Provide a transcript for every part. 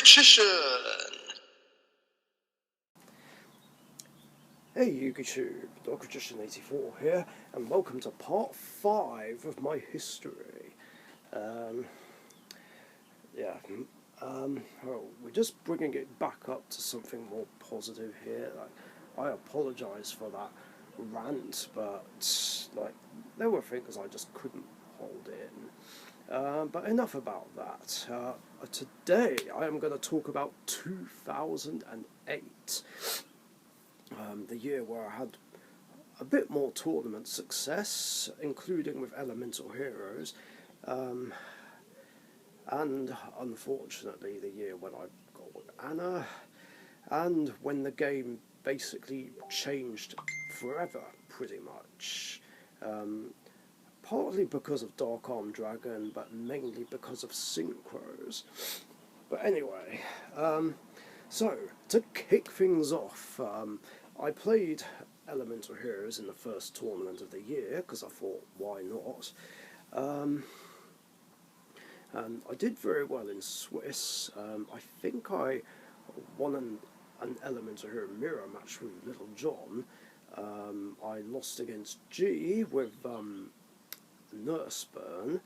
Richician! Hey YouTube, Dark Richician 84 here, and welcome to part 5 of my history. Well, we're just bringing it back up to something more positive here. I apologise for that rant, but there were things I just couldn't hold in. But enough about that. Today I am going to talk about 2008. The year where I had a bit more tournament success, including with Elemental Heroes, and unfortunately the year when I got with Anna, and when the game basically changed forever, pretty much. Partly because of Dark Armed Dragon, but mainly because of Synchros. But anyway, so to kick things off, I played Elemental Heroes in the first tournament of the year because I thought, why not? And I did very well in Swiss. I think I won an Elemental Hero mirror match with Little John. I lost against G with Nurse Burn.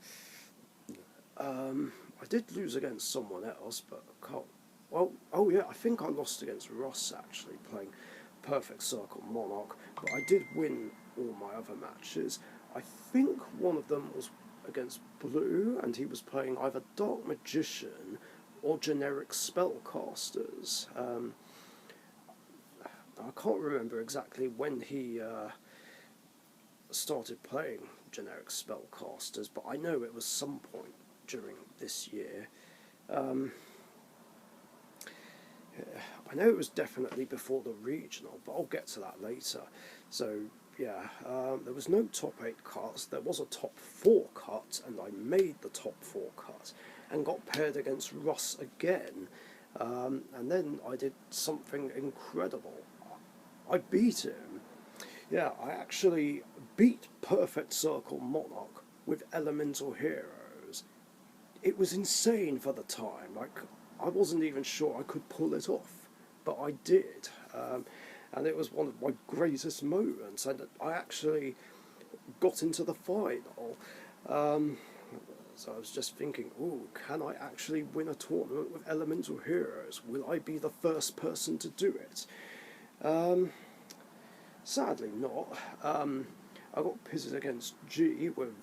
I did lose against someone else, but I can't. Well, oh yeah, I think I lost against Ross actually, playing Perfect Circle Monarch, but I did win all my other matches. I think one of them was against Blue, and he was playing either Dark Magician or generic spellcasters. I can't remember exactly when he started playing generic spellcasters, but I know it was some point during this year. I know it was definitely before the regional, but I'll get to that later. So yeah, there was no top 8 cuts. There was a top 4 cut, and I made the top 4 cut and got paired against Russ again. And then I did something incredible. I beat him. Yeah, I actually beat Perfect Circle Monarch with Elemental Heroes. It was insane for the time. I wasn't even sure I could pull it off, but I did. And it was one of my greatest moments, and I actually got into the final. So I was just thinking, ooh, can I actually win a tournament with Elemental Heroes? Will I be the first person to do it? Sadly not. I got pitted against G with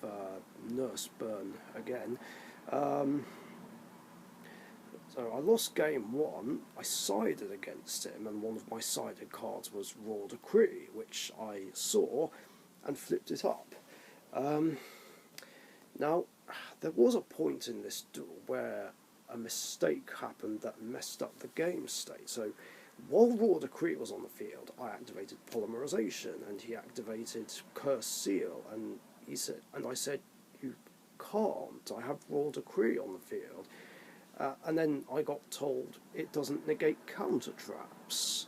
Nurse Burn again. So I lost game 1, I sided against him, and one of my sided cards was Raw Decree, which I saw and flipped it up. Now, there was a point in this duel where a mistake happened that messed up the game state. So while Raw Decree was on the field, I activated Polymerization, and he activated Curse Seal, and I said, you can't, I have Raw Decree on the field. And then I got told it doesn't negate counter traps.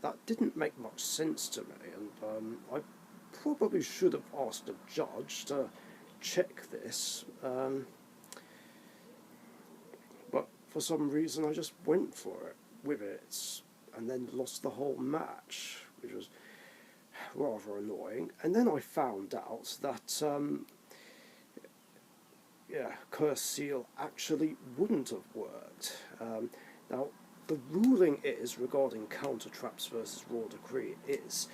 That didn't make much sense to me, and I probably should have asked a judge to check this. But for some reason I just went for it with it, and then lost the whole match, which was rather annoying. And then I found out that Curse Seal actually wouldn't have worked. Now, the ruling is, regarding counter traps versus Raw Decree, is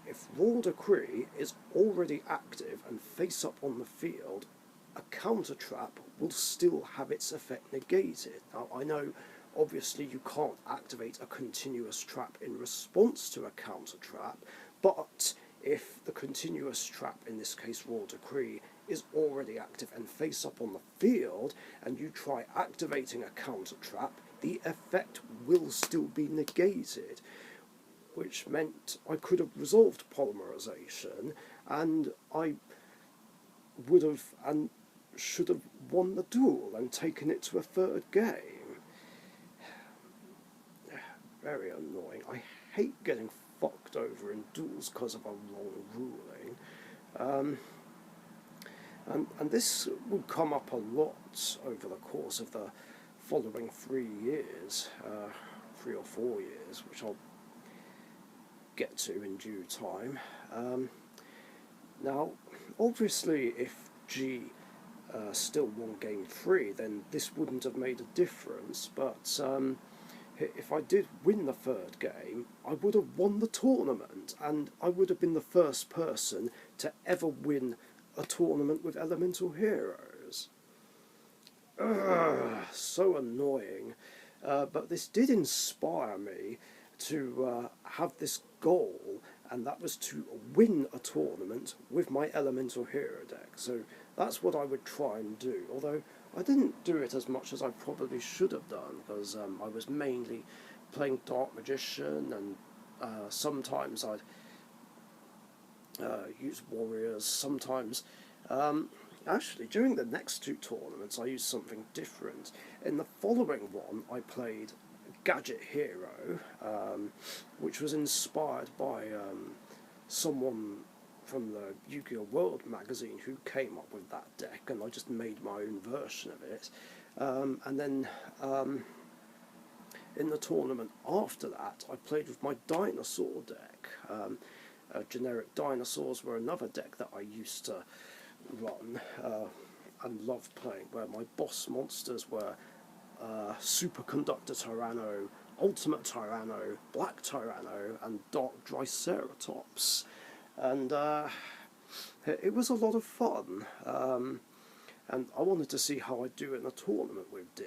if Raw Decree is already active and face up on the field, a counter trap will still have its effect negated. Now, I know obviously you can't activate a continuous trap in response to a counter trap, but if the continuous trap, in this case Raw Decree, is already active and face up on the field, and you try activating a counter trap, the effect will still be negated, which meant I could have resolved Polymerization, and I would have and should have won the duel and taken it to a third game. Very annoying. I hate getting fucked over in duels because of a wrong ruling. And this would come up a lot over the course of the following 3 years, 3 or 4 years, which I'll get to in due time. Now, obviously, if G still won game 3, then this wouldn't have made a difference, but if I did win the 3rd game, I would have won the tournament, and I would have been the first person to ever win a tournament with elemental heroes. Ugh, so annoying. But this did inspire me to have this goal, and that was to win a tournament with my elemental hero deck. So that's what I would try and do, although I didn't do it as much as I probably should have done, because I was mainly playing Dark Richician, and sometimes I'd use warriors, sometimes... Actually, during the next 2 tournaments I used something different. In the following one I played Gadget Hero, which was inspired by someone from the Yu-Gi-Oh! World magazine who came up with that deck, and I just made my own version of it. And then in the tournament after that I played with my dinosaur deck. Generic dinosaurs were another deck that I used to run and loved playing, where my boss monsters were Superconductor Tyranno, Ultimate Tyranno, Black Tyranno, and Dark Triceratops, and it was a lot of fun, and I wanted to see how I'd do in a tournament with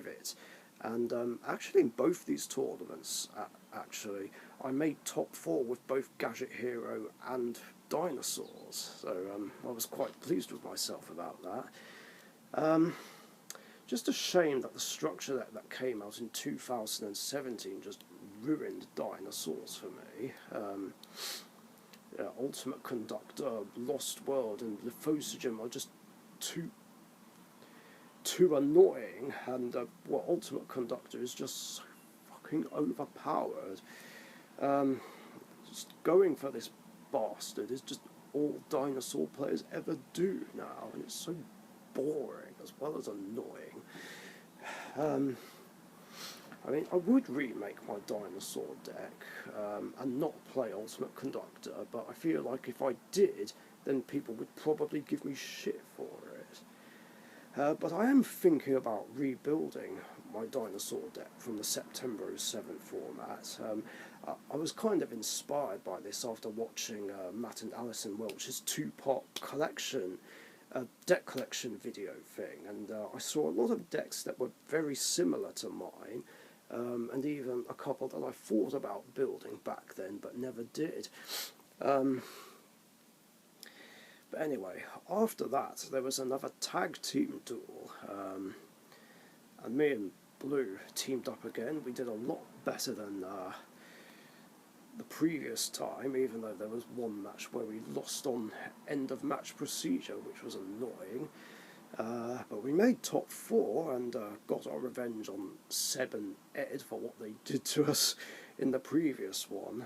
it. And actually in both these tournaments, I made top 4 with both Gadget Hero and dinosaurs, so I was quite pleased with myself about that. Just a shame that the structure that came out in 2017 just ruined dinosaurs for me. Ultimate Conductor, Lost World, and Lithosygem are just too annoying, and Ultimate Conductor is just so fucking overpowered. Just going for this bastard is just all dinosaur players ever do now, and it's so boring as well as annoying. I mean, I would remake my dinosaur deck and not play Ultimate Conductor, but I feel like if I did, then people would probably give me shit for it. But I am thinking about rebuilding my dinosaur deck from the September 07 format. I was kind of inspired by this after watching Matt and Alison Welch's 2-part collection, deck collection video thing, and I saw a lot of decks that were very similar to mine, and even a couple that I thought about building back then but never did. But anyway, after that there was another tag team duel, and me and Blue teamed up again. We did a lot better than the previous time, even though there was one match where we lost on end of match procedure, which was annoying. But we made top 4 and got our revenge on Seb and Ed for what they did to us in the previous one.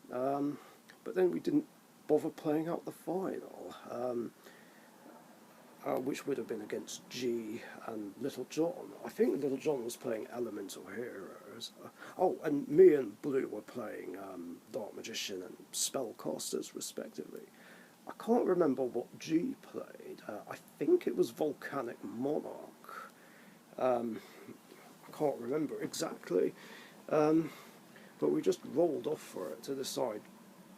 But then we didn't bother playing out the final, which would have been against G and Little John. I think Little John was playing Elemental Heroes. Oh, and me and Blue were playing Dark Magician and Spellcasters, respectively. I can't remember what G played. I think it was Volcanic Monarch. I can't remember exactly. But we just rolled off for it to decide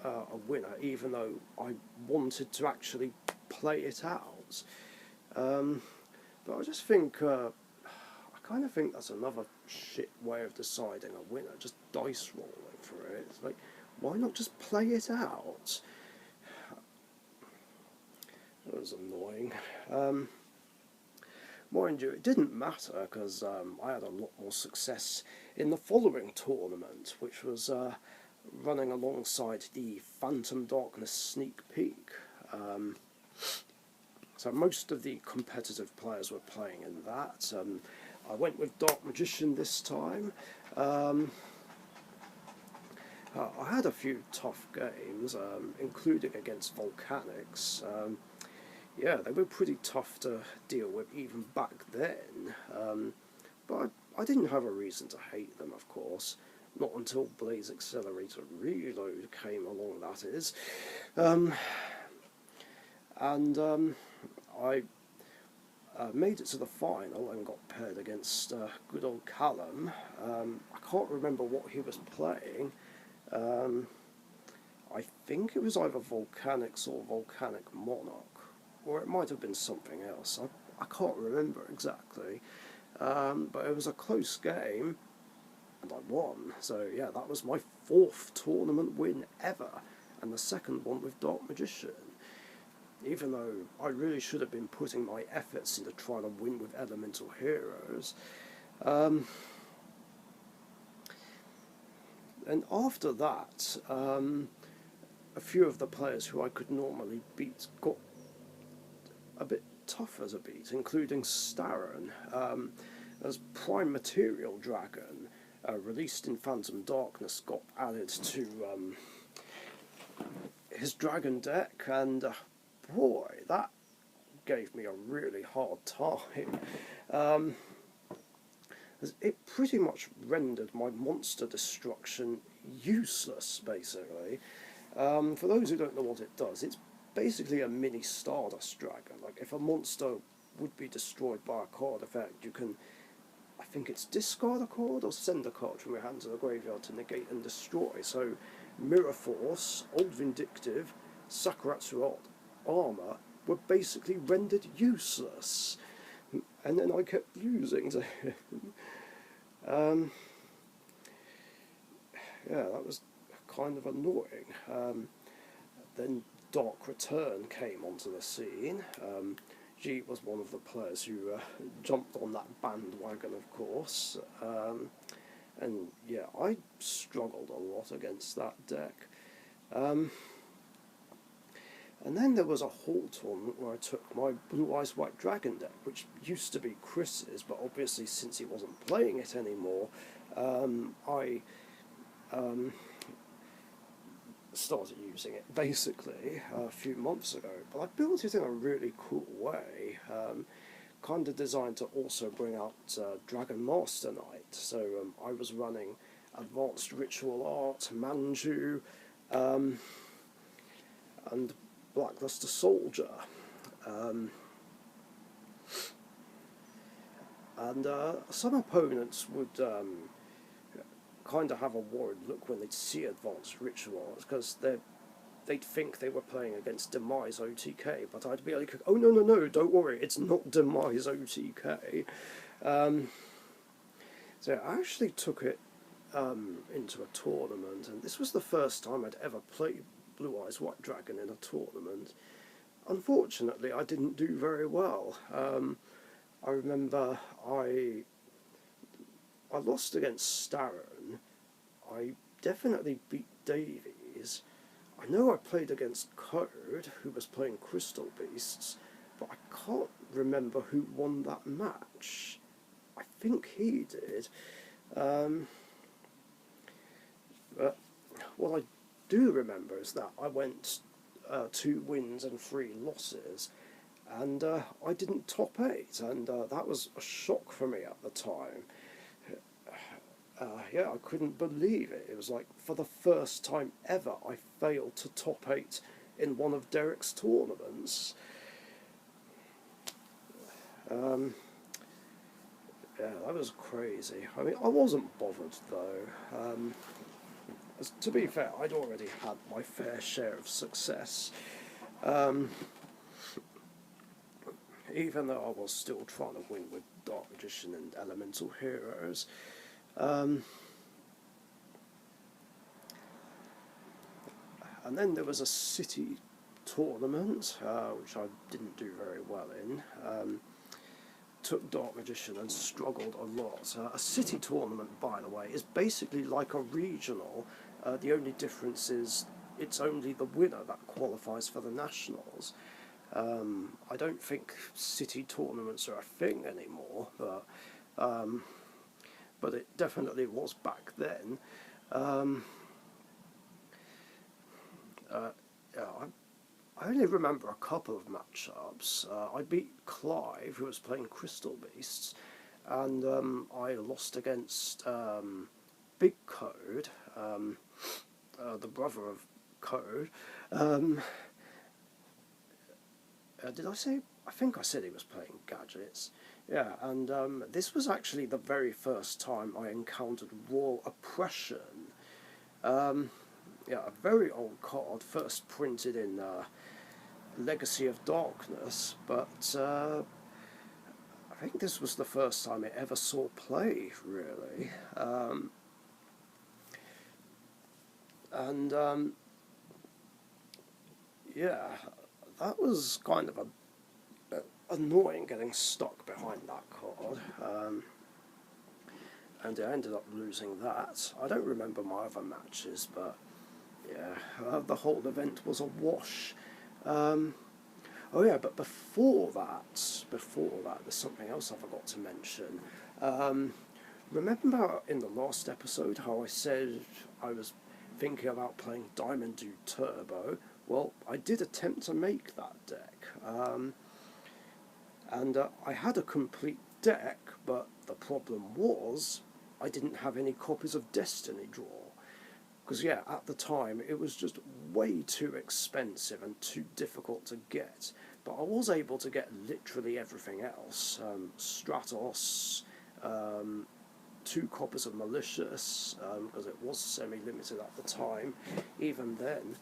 a winner, even though I wanted to actually play it out. But I just think, I kind of think that's another shit way of deciding a winner, just dice rolling for it. It's like, why not just play it out? That was annoying. Mind you, it didn't matter, because I had a lot more success in the following tournament, which was running alongside the Phantom Darkness Sneak Peek. So most of the competitive players were playing in that. I went with Dark Magician this time. I had a few tough games, including against Volcanics. Yeah, they were pretty tough to deal with even back then. but I didn't have a reason to hate them, of course. Not until Blaze Accelerator Reload came along, that is. I made it to the final and got paired against good old Callum. I can't remember what he was playing. I think it was either Volcanics or Volcanic Monarch, or it might have been something else. I can't remember exactly. But it was a close game, and I won. So yeah, that was my 4th tournament win ever, and the 2nd one with Dark Magician. Even though I really should have been putting my efforts into trying to win with Elemental Heroes. And after that, a few of the players who I could normally beat got a bit tougher to beat, including Starren. As Prime Material Dragon, released in Phantom Darkness, got added to his dragon deck, and boy, that gave me a really hard time. It pretty much rendered my monster destruction useless, basically. For those who don't know what it does, it's basically a mini Stardust Dragon. Like, if a monster would be destroyed by a card effect, you can, I think it's discard a card or send a card from your hand to the graveyard to negate and destroy. So Mirror Force, Old Vindictive, Sakuratsu Armor were basically rendered useless. And then I kept losing to him. Yeah, that was kind of annoying. Then Dark Return came onto the scene. G was one of the players who jumped on that bandwagon, of course. And yeah, I struggled a lot against that deck. And then there was a Hall tournament where I took my Blue Eyes White Dragon deck, which used to be Chris's, but obviously since he wasn't playing it anymore, I started using it basically a few months ago. But I built it in a really cool way, kind of designed to also bring out Dragon Master Knight. So I was running Advanced Ritual Art, Manju, and Blackluster Soldier. And some opponents would kind of have a worried look when they'd see Advanced Ritual Arts, because they'd think they were playing against Demise OTK, but I'd be like, oh no, don't worry, it's not Demise OTK. So I actually took it into a tournament, and this was the first time I'd ever played Blue Eyes White Dragon in a tournament. Unfortunately, I didn't do very well. I remember I lost against Starren. I definitely beat Davies. I know I played against Code, who was playing Crystal Beasts, but I can't remember who won that match. I think he did. But what I do remember is that I went 2 wins and 3 losses, and I didn't top 8, and that was a shock for me at the time. Yeah, I couldn't believe it. It was like, for the first time ever, I failed to top 8 in one of Derek's tournaments. Yeah, that was crazy. I mean, I wasn't bothered, though. To be fair, I'd already had my fair share of success. Even though I was still trying to win with Dark Magician and Elemental Heroes. And then there was a city tournament, which I didn't do very well in. Took Dark Magician and struggled a lot. A city tournament, by the way, is basically like a regional. The only difference is it's only the winner that qualifies for the nationals. I don't think city tournaments are a thing anymore, but it definitely was back then. Yeah, I only remember a couple of matchups. I beat Clive, who was playing Crystal Beasts, and I lost against Big Code, the brother of Code. Did I say? I think I said he was playing Gadgets. Yeah, and this was actually the very first time I encountered raw oppression. Yeah, a very old card, first printed in Legacy of Darkness, but I think this was the first time it ever saw play, really. And yeah, that was kind of a annoying getting stuck behind that card. And I ended up losing that. I don't remember my other matches, but yeah, the whole event was a wash. Oh yeah, but before that, there's something else I forgot to mention. Remember in the last episode how I said I was thinking about playing Diamond Dude Turbo? Well, I did attempt to make that deck, and I had a complete deck, but the problem was I didn't have any copies of Destiny Draw. Because yeah, at the time it was just way too expensive and too difficult to get. But I was able to get literally everything else. Stratos, 2 copies of Malicious, because it was semi-limited at the time, even then.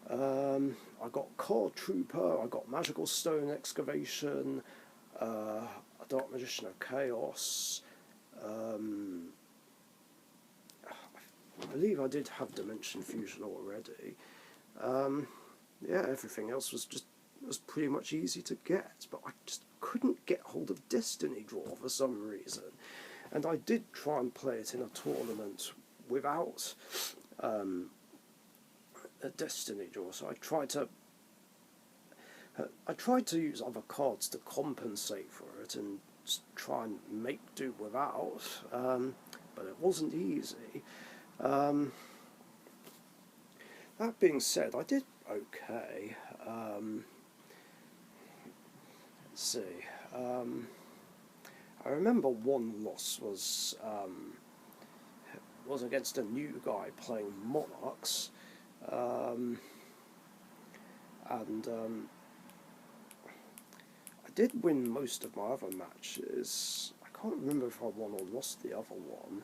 I got Card Trooper, I got Magical Stone Excavation, a Dark Magician of Chaos, I believe I did have Dimension Fusion already. Yeah, everything else was pretty much easy to get, but I just couldn't get hold of Destiny Draw for some reason. And I did try and play it in a tournament without a Destiny Draw, so I tried to use other cards to compensate for it and just try and make do without, but it wasn't easy. That being said, I did okay. Let's see. I remember one loss was against a new guy playing Monarchs, and I did win most of my other matches. I can't remember if I won or lost the other one.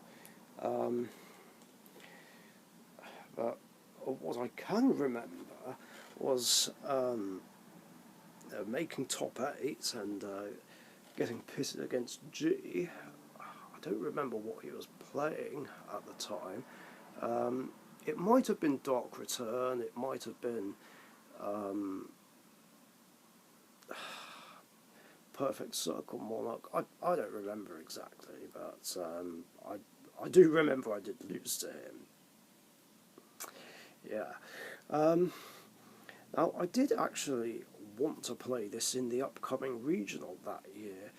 But what I can remember was making top 8 and getting pitted against G. I don't remember what he was playing at the time. It might have been Dark Return, it might have been Perfect Circle Monarch. I don't remember exactly, but I do remember I did lose to him. Yeah. Now, I did actually want to play this in the upcoming regional that year,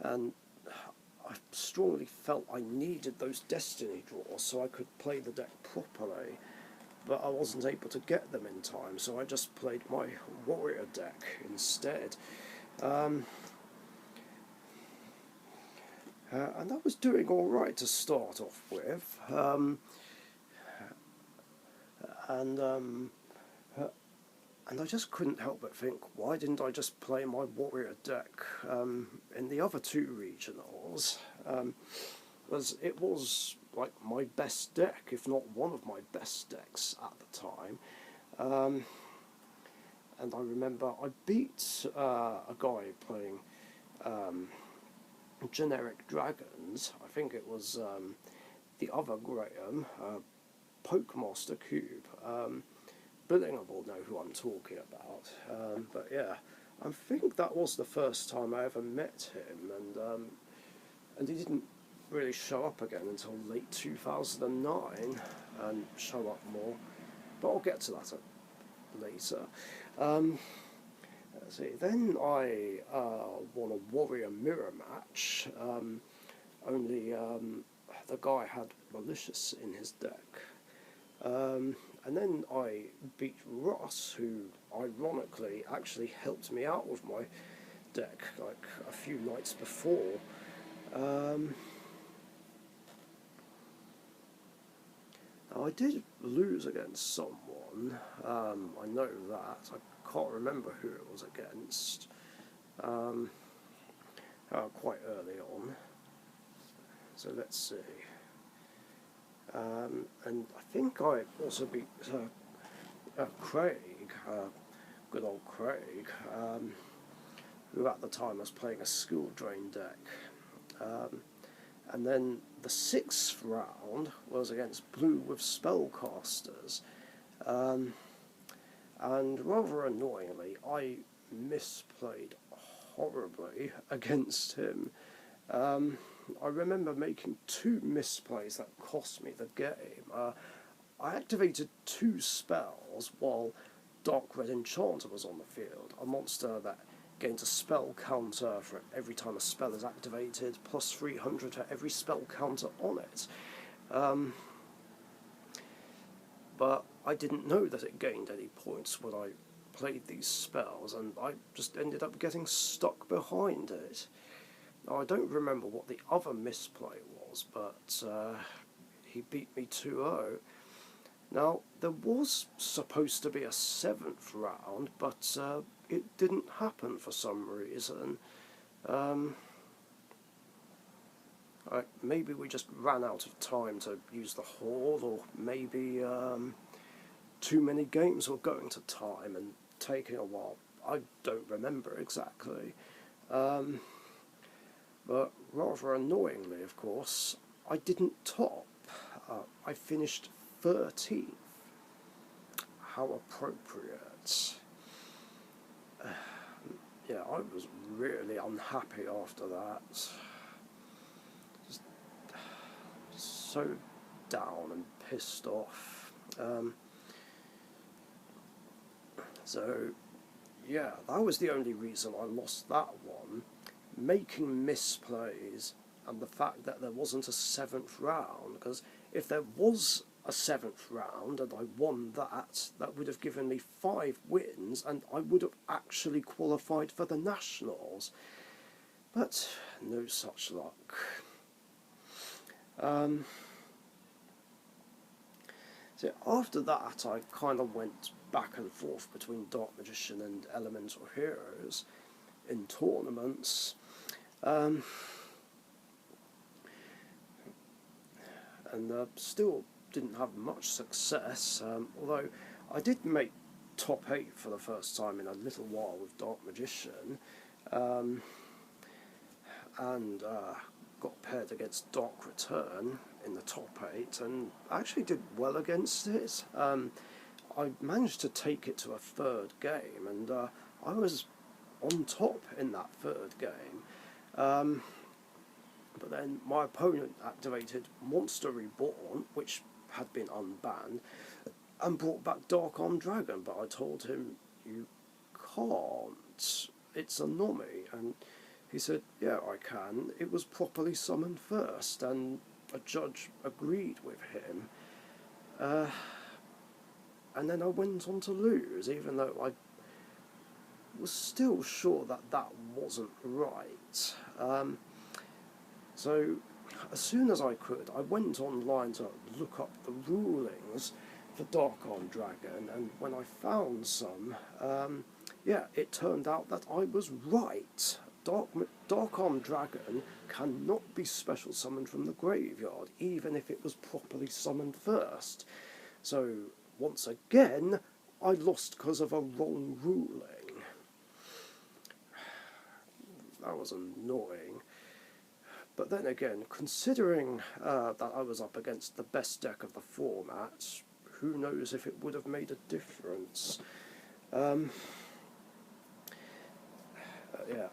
and I strongly felt I needed those Destiny draws so I could play the deck properly, but I wasn't able to get them in time, so I just played my Warrior deck instead. And that was doing alright to start off with, and I just couldn't help but think, why didn't I just play my Warrior deck in the other 2 regionals? Because it was like my best deck, if not one of my best decks at the time. And I remember I beat a guy playing Generic Dragons. I think it was the other Graham, Pokemaster Cube. Billingham will know who I'm talking about. But yeah, I think that was the first time I ever met him, and he didn't really show up again until late 2009 and show up more. But I'll get to that later. Let's see. Then I won a Warrior Mirror match. Only the guy had Malicious in his deck. And then I beat Ross, who ironically actually helped me out with my deck like a few nights before. I did lose against someone, I know that. I can't remember who it was against, quite early on. So let's see. And I think I also beat Craig, good old Craig, who at the time was playing a skill drain deck. And then the 6th round was against blue with spellcasters. And rather annoyingly, I misplayed horribly against him. I remember making 2 misplays that cost me the game. I activated 2 spells while Dark Red Enchanter was on the field, a monster that gains a spell counter for every time a spell is activated, plus 300 for every spell counter on it. But I didn't know that it gained any points when I played these spells, and I just ended up getting stuck behind it. Now, I don't remember what the other misplay was, but he beat me 2-0. Now, there was supposed to be a 7th round, but it didn't happen for some reason. Maybe we just ran out of time to use the hall, or maybe too many games were going to time and taking a while. I don't remember exactly. But rather annoyingly, of course, I didn't top. I finished 13th. How appropriate. Yeah, I was really unhappy after that. Just so down and pissed off. So, yeah, that was the only reason I lost that one. Making misplays and the fact that there wasn't a 7th round, because if there was a 7th round and I won that, that would have given me 5 wins and I would have actually qualified for the Nationals. But no such luck. So after that I kind of went back and forth between Dark Magician and Elemental Heroes in tournaments. And still didn't have much success, although I did make top 8 for the first time in a little while with Dark Magician, and got paired against Dark Return in the top 8 and actually did well against it. I managed to take it to a 3rd game, and I was on top in that 3rd game. But then my opponent activated Monster Reborn, which had been unbanned, and brought back Dark Armed Dragon, but I told him, you can't, it's a Nomi, and he said, yeah, I can, it was properly summoned first, and a judge agreed with him. And then I went on to lose, even though I was still sure that that wasn't right. So, as soon as I could, I went online to look up the rulings for Dark Armed Dragon, and when I found some, yeah, it turned out that I was right. Dark Armed Dragon cannot be special summoned from the graveyard, even if it was properly summoned first. So, once again, I lost because of a wrong ruling. That was annoying. But then again, considering that I was up against the best deck of the format, who knows if it would have made a difference. Yeah,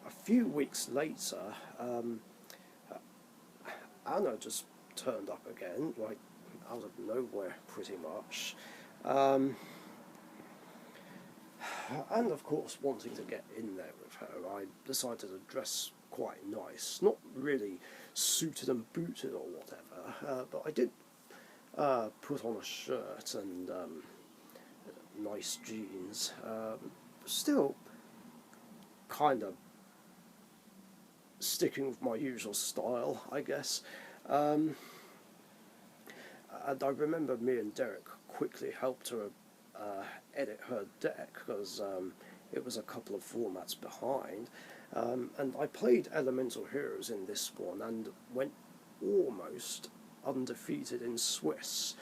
a few weeks later, Anna just turned up again, like out of nowhere pretty much. And of course, wanting to get in there with her, I decided to dress quite nice. Not really suited and booted or whatever, but I did put on a shirt and nice jeans. Still kind of sticking with my usual style, I guess. Um, and I remember me and Derek quickly helped her edit her deck because it was a couple of formats behind. And I played Elemental Heroes in this one and went almost undefeated in Swiss.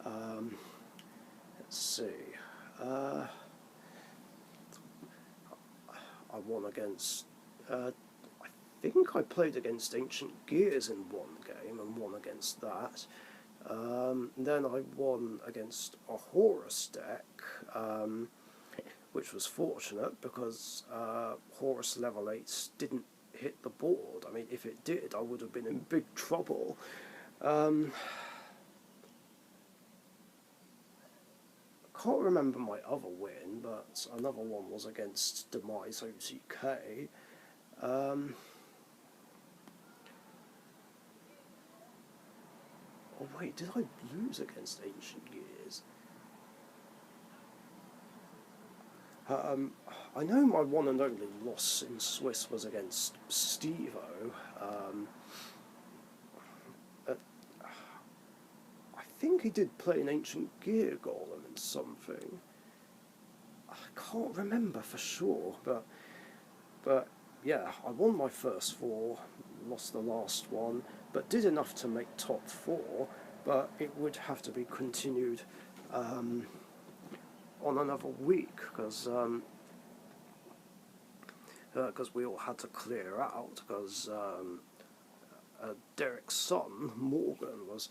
Let's see. I won against. I think I played against Ancient Gears in one game and won against that. Then I won against a Horus deck, which was fortunate because Horus level 8 didn't hit the board. I mean, if it did, I would have been in big trouble. I can't remember my other win, but another one was against Demise OTK. Oh wait, did I lose against Ancient Gears? I know my one and only loss in Swiss was against Stevo. I think he did play an Ancient Gear Golem in something. I can't remember for sure, but yeah, I won my first four, lost the last one, but did enough to make top four. But it would have to be continued on another week because we all had to clear out because Derek's son Morgan was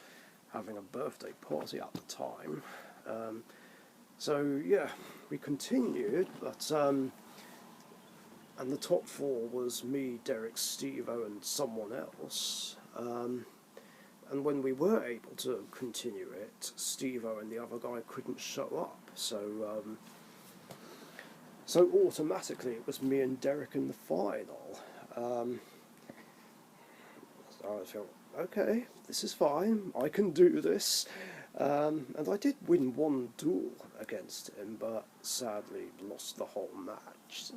having a birthday party at the time. So yeah, we continued, but and the top four was me, Derek, Stevo, and someone else. And when we were able to continue it, Stevo and the other guy couldn't show up, so automatically it was me and Derek in the final. So I felt, okay, this is fine, I can do this. And I did win one duel against him, but sadly lost the whole match.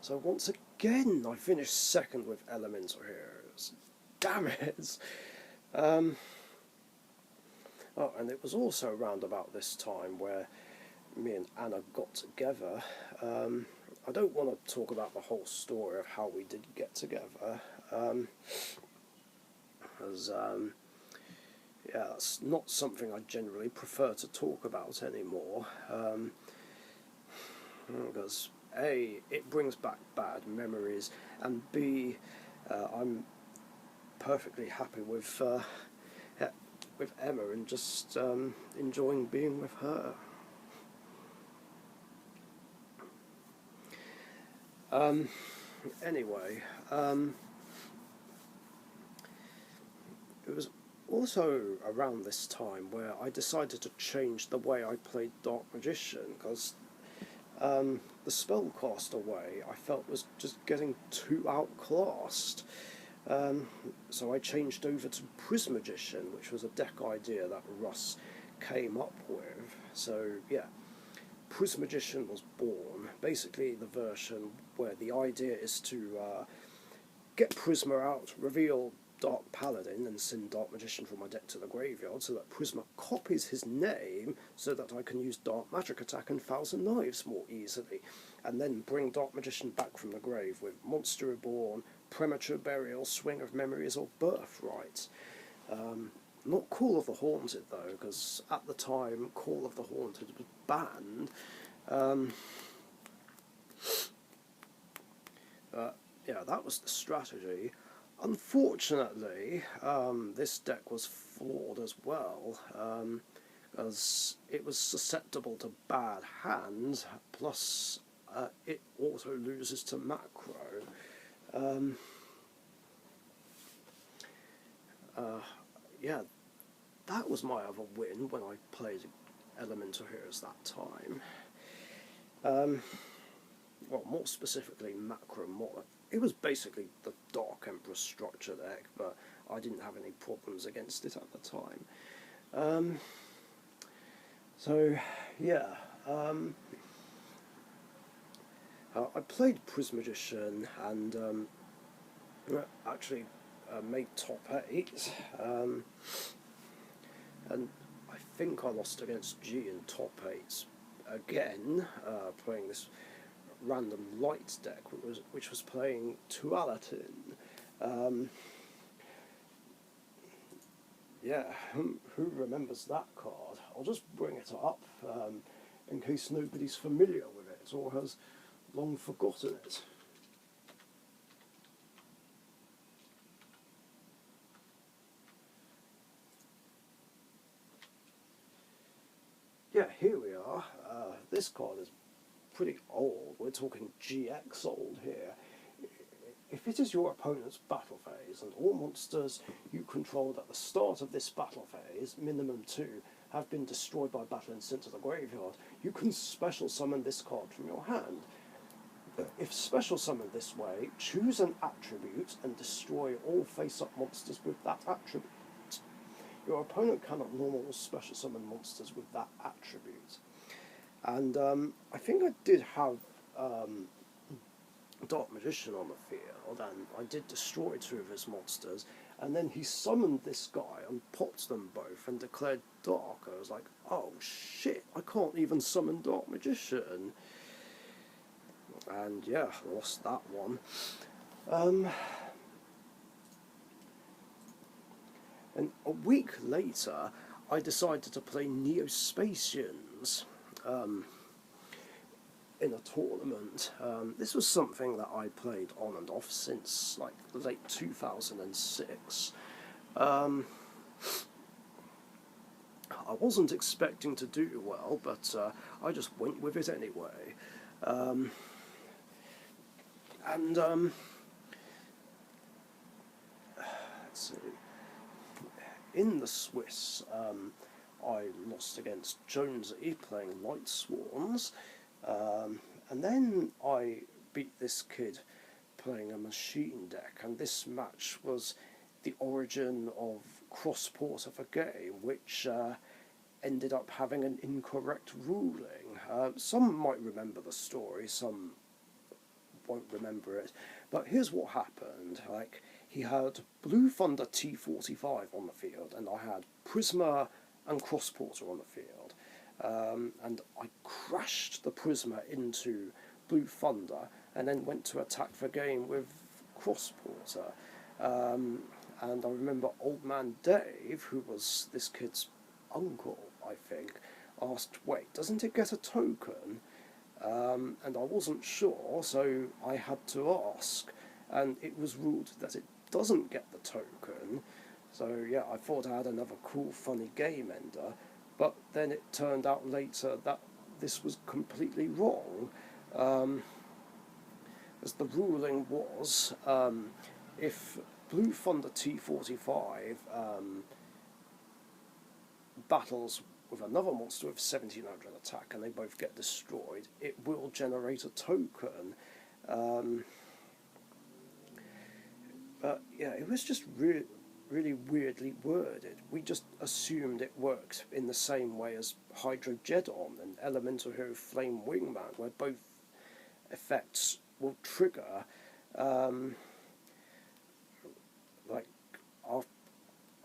So once again, I finished second with Elemental Heroes. Damn it! Oh, and it was also around about this time where me and Anna got together. I don't want to talk about the whole story of how we did get together, because yeah, that's not something I generally prefer to talk about anymore. Because A, it brings back bad memories, and B, I'm perfectly happy with Emma and just enjoying being with her. Anyway, it was also around this time where I decided to change the way I played Dark Richician, because the spellcaster way I felt was just getting too outclassed. So I changed over to Prismagician, which was a deck idea that Russ came up with. So yeah, Prismagician was born. Basically the version where the idea is to get Prisma out, reveal Dark Paladin, and send Dark Magician from my deck to the graveyard so that Prisma copies his name so that I can use Dark Magic Attack and Thousand Knives more easily, and then bring Dark Magician back from the grave with Monster Reborn, Premature Burial, Swing of Memories, or Birthright. Not Call of the Haunted though, because at the time Call of the Haunted was banned. Yeah, that was the strategy. Unfortunately, this deck was flawed as well, as it was susceptible to bad hands, plus it auto loses to macro. Yeah, that was my other win when I played Elemental Heroes that time. Well, more specifically, Macro Monarch. It was basically the Dark Emperor structure deck, but I didn't have any problems against it at the time. So, yeah. I played Prismagician and actually made top 8, and I think I lost against G in top 8 again, playing this random light deck, which was playing Tualatin. Yeah, who remembers that card? I'll just bring it up in case nobody's familiar with it or has long forgotten it. Yeah, here we are. This card is pretty old. We're talking GX old here. If it is your opponent's battle phase, and all monsters you controlled at the start of this battle phase, minimum 2, have been destroyed by battle and sent to the graveyard, you can special summon this card from your hand. If special summoned this way, choose an attribute and destroy all face-up monsters with that attribute. Your opponent cannot normal or special summon monsters with that attribute. And I think I did have Dark Magician on the field, and I did destroy 2 of his monsters, and then he summoned this guy and popped them both and declared Dark. I was like, oh shit, I can't even summon Dark Magician. And yeah, I lost that one. And a week later, I decided to play Neospatians in a tournament. This was something that I played on and off since like late 2006. I wasn't expecting to do well, but I just went with it anyway. Let's see. In the Swiss, I lost against Jonesy playing Light Swans, and then I beat this kid playing a machine deck, and this match was the origin of Crossport of a game, which ended up having an incorrect ruling. Some might remember the story, some won't remember it, but here's what happened. Like, he had Blue Thunder T45 on the field, and I had Prisma and Crossporter on the field. And I crashed the Prisma into Blue Thunder, and then went to attack the game with Crossporter. And I remember Old Man Dave, who was this kid's uncle, I think, asked, wait, doesn't it get a token? And I wasn't sure, so I had to ask, and it was ruled that it doesn't get the token. So yeah, I thought I had another cool, funny game ender, but then it turned out later that this was completely wrong. As the ruling was, if Blue Thunder T45 battles with another monster with 1700 attack and they both get destroyed, it will generate a token. But yeah, it was just really weirdly worded. We just assumed it worked in the same way as Hydrogeddon and Elemental Hero Flame Wingman, where both effects will trigger like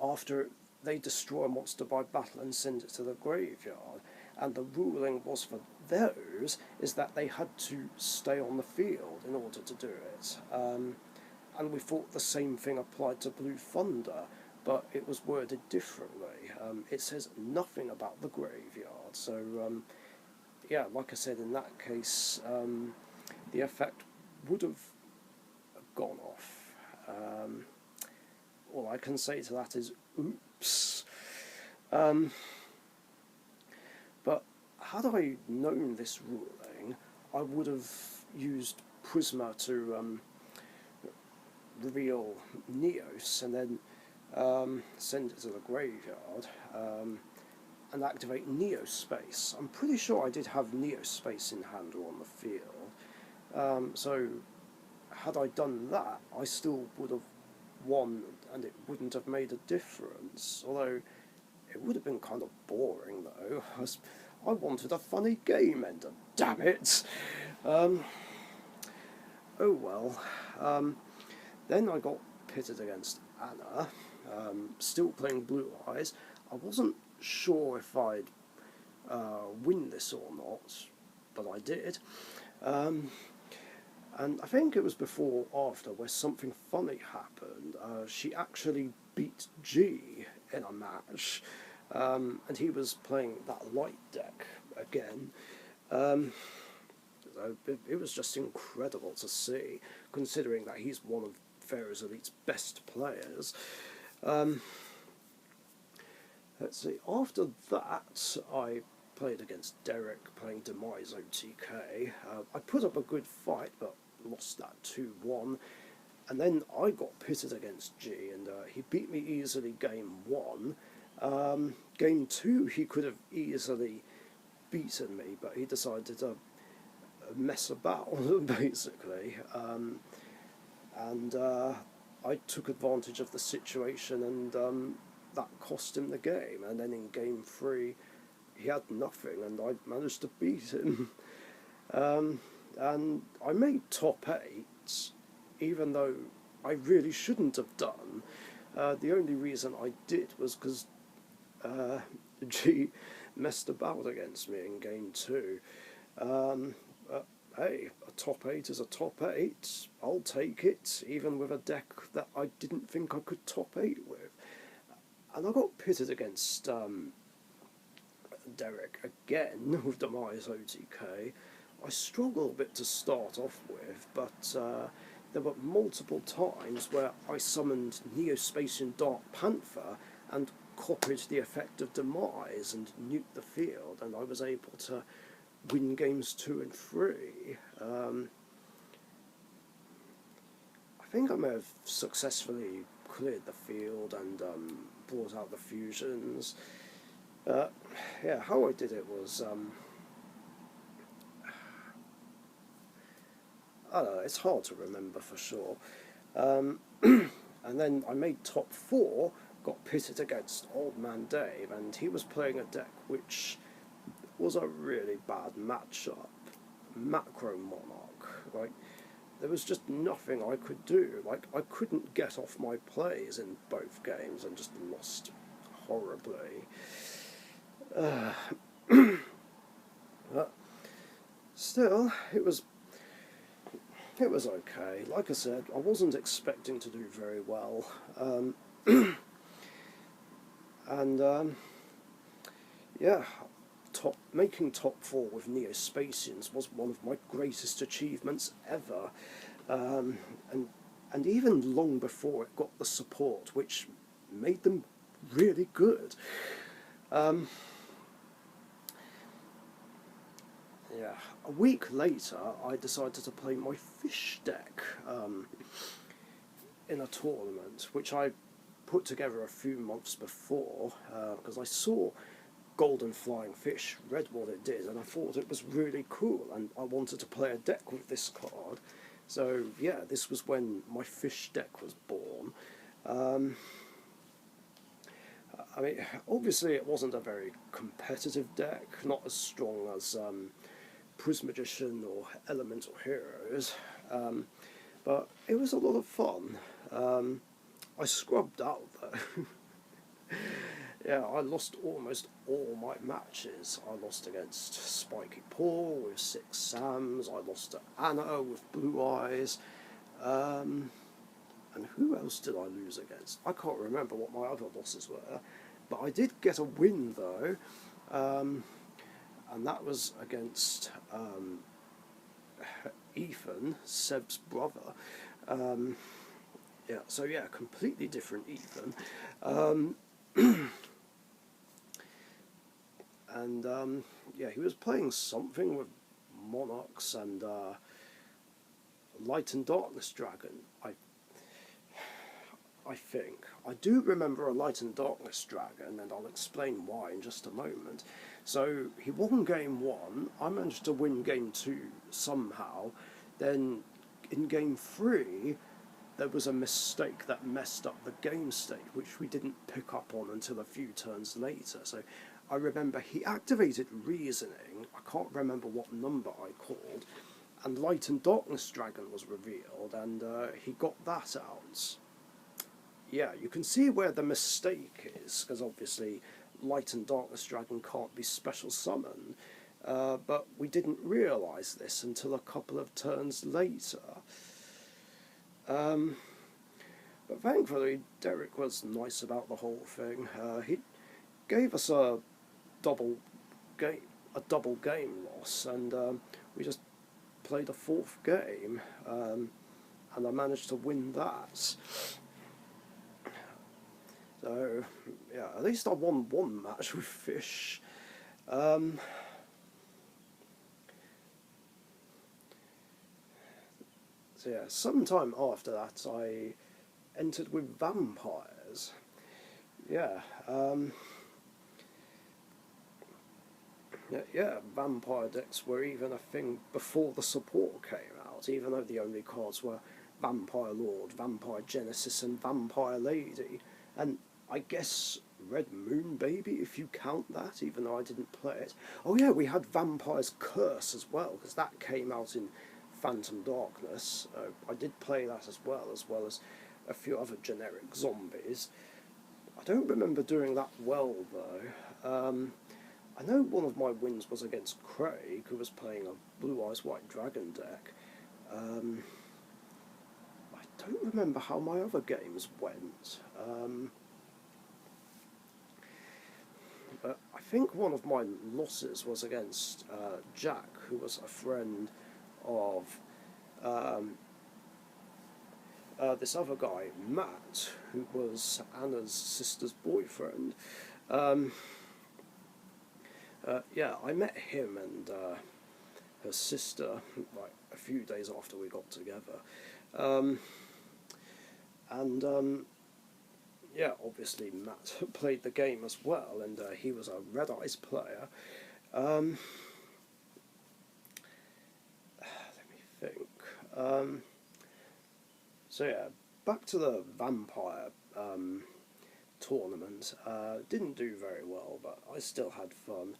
after they destroy a monster by battle and send it to the graveyard. And the ruling was for those is that they had to stay on the field in order to do it. And we thought the same thing applied to Blue Thunder, but it was worded differently. It says nothing about the graveyard, so yeah, like I said, in that case, the effect would have gone off. All I can say to that is, oops. But had I known this ruling, I would have used Prisma to reveal Neos and then send it to the graveyard and activate Neospace. I'm pretty sure I did have Neospace in hand or on the field. So had I done that, I still would have won and it wouldn't have made a difference. Although it would have been kind of boring though. I wanted a funny game ender, damn it! oh well. Then I got pitted against Anna, still playing Blue Eyes. I wasn't sure if I'd win this or not, but I did. Um, and I think it was before or after where something funny happened. She actually beat G in a match, and he was playing that light deck again. Um, so it was just incredible to see, considering that he's one of Pharaoh's Elite's best players. Um, let's see, after that, I played against Derek playing Demise OTK. I put up a good fight, but lost that 2-1. And then I got pitted against G, and he beat me easily game 1. Game 2, he could have easily beaten me, but he decided to mess about, basically. And I took advantage of the situation, and that cost him the game. And then in game 3, he had nothing, and I managed to beat him. And I made top 8, even though I really shouldn't have done. The only reason I did was because G messed about against me in game 2. Hey, a top 8 is a top 8. I'll take it, even with a deck that I didn't think I could top 8 with. And I got pitted against Derek again with Demise OTK. I struggled a bit to start off with, but there were multiple times where I summoned Neospacian Dark Panther and copied the effect of Demise and nuked the field, and I was able to win games 2 and 3. I think I may have successfully cleared the field and brought out the fusions. Yeah, how I did it was, I don't know, it's hard to remember for sure. And then I made top 4, got pitted against Old Man Dave, and he was playing a deck which was a really bad matchup. Macro Monarch. Like, there was just nothing I could do. Like, I couldn't get off my plays in both games and just lost horribly. But still, it was okay. Like I said, I wasn't expecting to do very well. Yeah, making top 4 with Neospacians was one of my greatest achievements ever. And even long before it got the support, which made them really good. Yeah, a week later, I decided to play my fish deck in a tournament, which I put together a few months before, because I saw Golden Flying Fish, read what it did, and I thought it was really cool, and I wanted to play a deck with this card. So yeah, this was when my fish deck was born. I mean, obviously it wasn't a very competitive deck, not as strong as Prismagician or Elemental Heroes, but it was a lot of fun. I scrubbed out though. Yeah, I lost almost all my matches. I lost against Spiky Paul with 6 Sams, I lost to Anna with Blue Eyes, and who else did I lose against? I can't remember what my other losses were, but I did get a win though, and that was against Ethan, Seb's brother. Yeah, so yeah, completely different Ethan. And yeah, he was playing something with Monarchs and Light and Darkness Dragon. I think. I do remember a Light and Darkness Dragon, and I'll explain why in just a moment. So he won game 1, I managed to win game 2 somehow, then in game 3 there was a mistake that messed up the game state, which we didn't pick up on until a few turns later. So I remember he activated Reasoning, I can't remember what number I called, and Light and Darkness Dragon was revealed, and he got that out. Yeah, you can see where the mistake is, because obviously Light and Darkness Dragon can't be special summoned, but we didn't realise this until a couple of turns later. But thankfully, Derek was nice about the whole thing. He gave us a double game loss, and we just played a fourth game, and I managed to win that. So yeah, at least I won one match with Fish. So yeah, sometime after that I entered with Vampires. Yeah, Vampire decks were even a thing before the support came out, even though the only cards were Vampire Lord, Vampire Genesis and Vampire Lady, and I guess Red Moon Baby, if you count that, even though I didn't play it. Oh yeah, we had Vampire's Curse as well, because that came out in Phantom Darkness. I did play that as well as a few other generic zombies. I don't remember doing that well, though. I know one of my wins was against Craig, who was playing a Blue Eyes White Dragon deck. I don't remember how my other games went. But I think one of my losses was against Jack, who was a friend of this other guy, Matt, who was Anna's sister's boyfriend. Yeah, I met him and her sister like a few days after we got together. Yeah, obviously Matt played the game as well, and he was a Red Eyes player. Let me think. So yeah, back to the Vampire tournament. Didn't do very well, but I still had fun.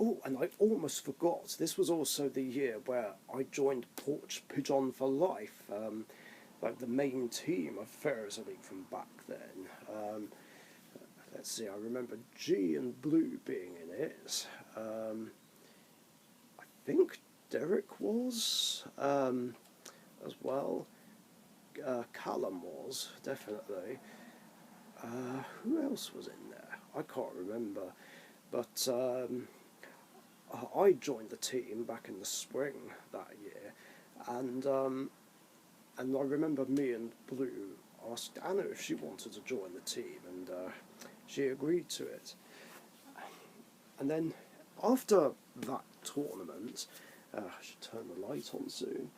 Oh, and I almost forgot, this was also the year where I joined Porch Pigeon for Life, like the main team of Pharaoh's Elite from back then. Let's see, I remember G and Blue being in it. I think Derek was as well. Callum was, definitely. Who else was in there? I can't remember. But I joined the team back in the spring that year, and I remember me and Blue asked Anna if she wanted to join the team, and she agreed to it. And then after that tournament, I should turn the light on soon.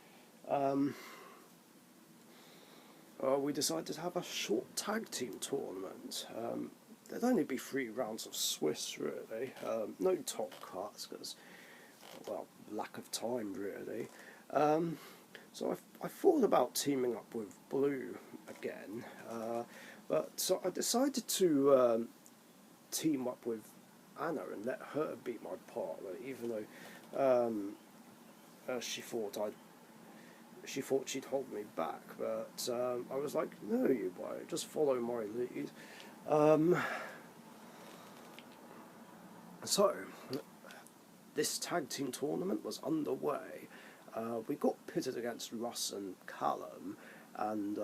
We decided to have a short tag team tournament. There'd only be 3 rounds of Swiss, really. No top cuts, because, well, lack of time, really. So I thought about teaming up with Blue again, but so I decided to team up with Anna and let her be my partner, even though she thought she'd hold me back, but I was like, no, you boy, just follow my lead. So, this tag team tournament was underway. We got pitted against Russ and Callum, and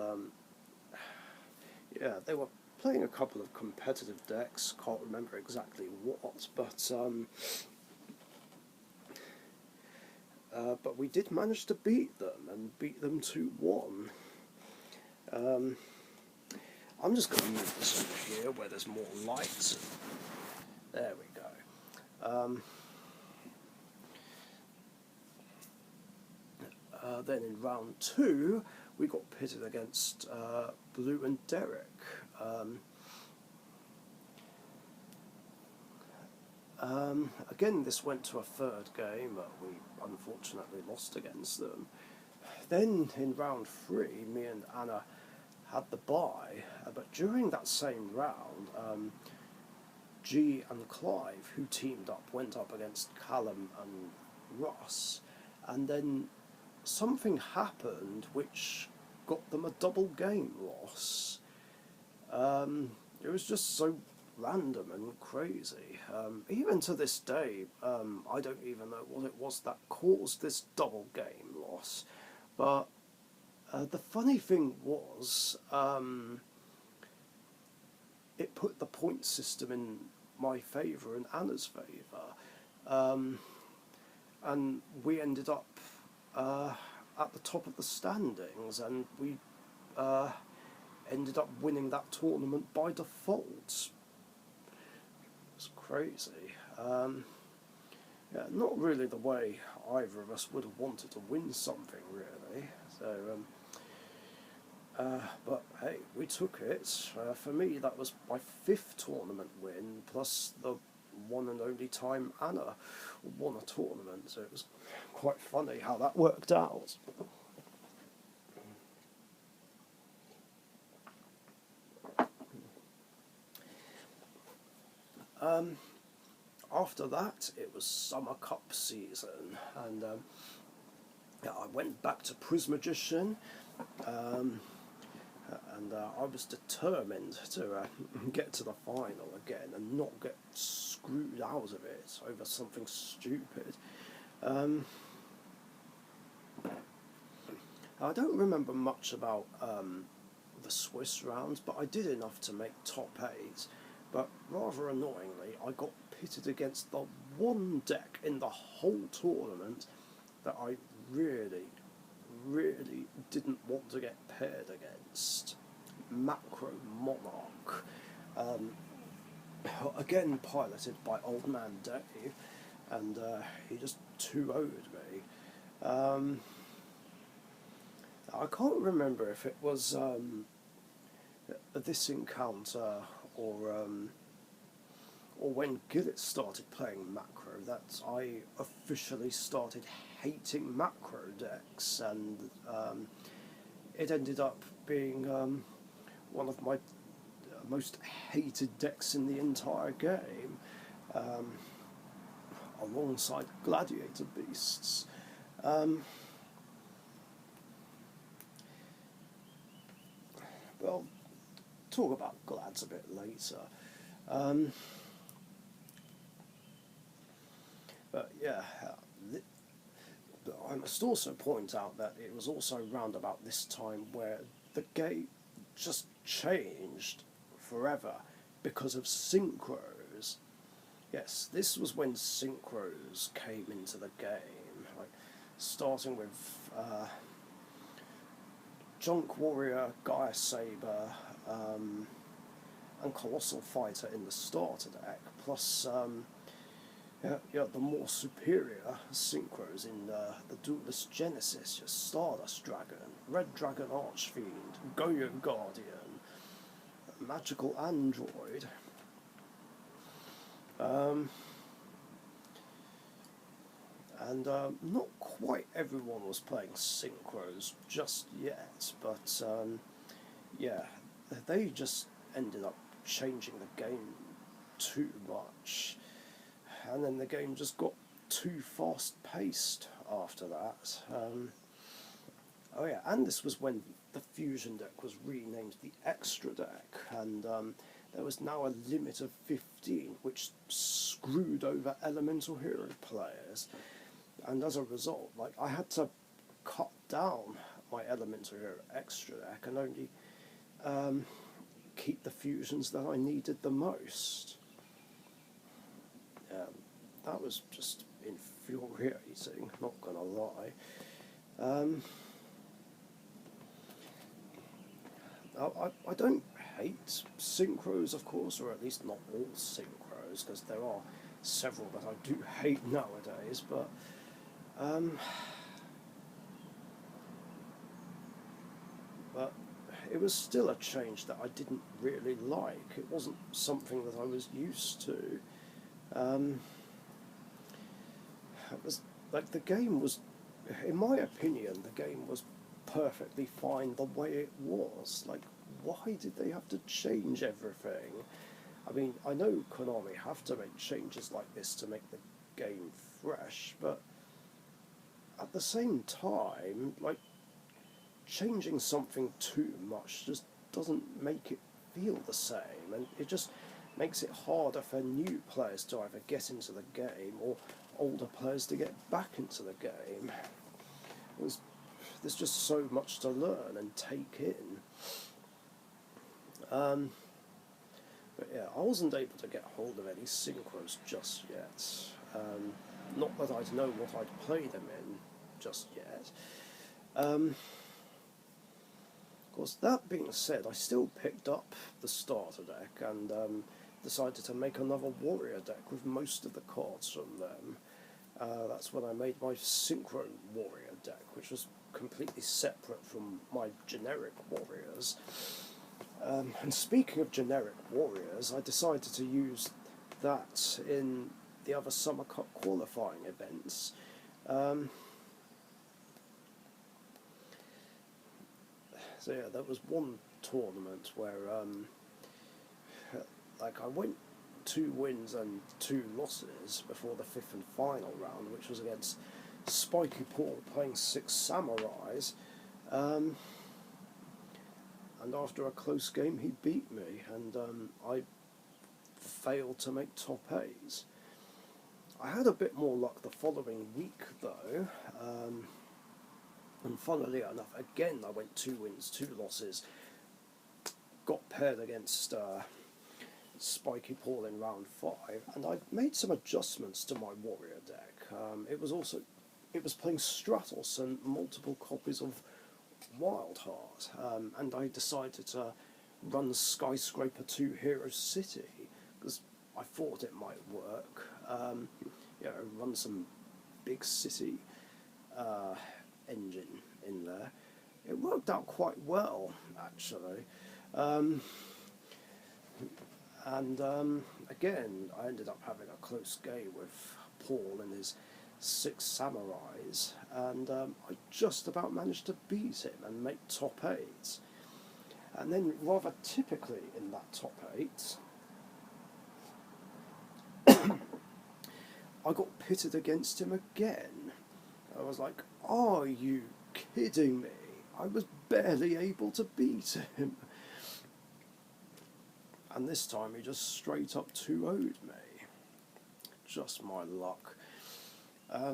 yeah, they were playing a couple of competitive decks, can't remember exactly what, but we did manage to beat them, and beat them 2-1. I'm just going to move this over here where there's more light. There we go. Then in round 2, we got pitted against Blue and Derek. Again, this went to a 3rd game, but we unfortunately lost against them. Then in round 3, me and Anna had the bye, but during that same round, G and Clive, who teamed up, went up against Callum and Ross, and then something happened which got them a double game loss. It was just so random and crazy. Even to this day, I don't even know what it was that caused this double game loss. But the funny thing was, it put the point system in my favour and Anna's favour. And we ended up at the top of the standings, and we ended up winning that tournament by default. It was crazy. Yeah, not really the way either of us would have wanted to win something, really. So, but hey, we took it. For me, that was my 5th tournament win, plus the one and only time Anna won a tournament. So it was quite funny how that worked out. After that, it was Summer Cup season, and yeah, I went back to Prismagician, and I was determined to get to the final again and not get screwed out of it over something stupid. I don't remember much about the Swiss rounds, but I did enough to make top 8. But rather annoyingly, I got pitted against the one deck in the whole tournament that I really, really didn't want to get paired against. Macro Monarch. Again piloted by Old Man Dave, and he just 2-0'd me. I can't remember if it was this encounter or when Gillett started playing macro that I officially started hating macro decks, and it ended up being one of my most hated decks in the entire game, alongside Gladiator Beasts. Well, talk about Glads a bit later. But yeah, I must also point out that it was also round about this time where the game just changed forever because of synchros. Yes, this was when synchros came into the game, like starting with Junk Warrior, Gaia Saber, and Colossal Fighter in the starter deck, plus the more superior synchros in the Duelist Genesis, your Stardust Dragon, Red Dragon Archfiend, Goyo Guardian, Magical Android. And not quite everyone was playing synchros just yet, but yeah, they just ended up changing the game too much, and then the game just got too fast-paced after that. Oh yeah, and this was when the Fusion deck was renamed the Extra deck, and there was now a limit of 15, which screwed over Elemental Hero players. And as a result, like, I had to cut down my Elemental Hero Extra deck and only keep the fusions that I needed the most. That was just infuriating, not gonna lie. I don't hate synchros, of course, or at least not all synchros, because there are several that I do hate nowadays, but it was still a change that I didn't really like. It wasn't something that I was used to. It was like, the game was, in my opinion, the game was perfectly fine the way it was. Like, why did they have to change everything? I mean, I know Konami have to make changes like this to make the game fresh, but at the same time, like, changing something too much just doesn't make it feel the same, and it just makes it harder for new players to either get into the game or older players to get back into the game. There's just so much to learn and take in. But yeah, I wasn't able to get hold of any synchros just yet. Not that I'd know what I'd play them in just yet. Of course, that being said, I still picked up the starter deck and decided to make another warrior deck with most of the cards from them. That's when I made my synchro warrior deck, which was completely separate from my generic warriors. And speaking of generic warriors, I decided to use that in the other Summer Cup qualifying events. So yeah, there was one tournament where I went 2 wins and 2 losses before the 5th and final round, which was against Spiky Paul playing 6 Samurais. And after a close game, he beat me, and I failed to make top 8s. I had a bit more luck the following week, though, and funnily enough, again I went 2 wins, 2 losses, got paired against Spiky Paul in round 5, and I made some adjustments to my warrior deck. It was playing Stratos and multiple copies of Wildheart, and I decided to run Skyscraper 2 Hero City because I thought it might work. Run some big city engine in there. It worked out quite well, actually. Again, I ended up having a close game with Paul and his 6 Samurais, and I just about managed to beat him and make top 8. And then, rather typically in that top 8, I got pitted against him again. I was like, are you kidding me? I was barely able to beat him. And this time he just straight up 2-0'd me. Just my luck.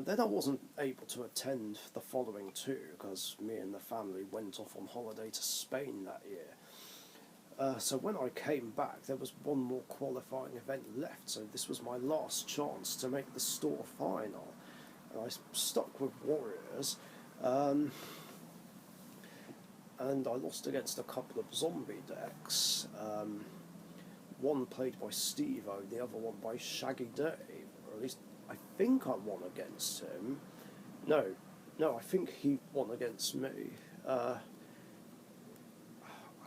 Then I wasn't able to attend the following 2 because me and the family went off on holiday to Spain that year. So when I came back, there was one more qualifying event left, so this was my last chance to make the store final. And I stuck with Warriors, and I lost against a couple of zombie decks. One played by Steve-O, the other one by Shaggy Dave, or at least I think I won against him. No, I think he won against me. I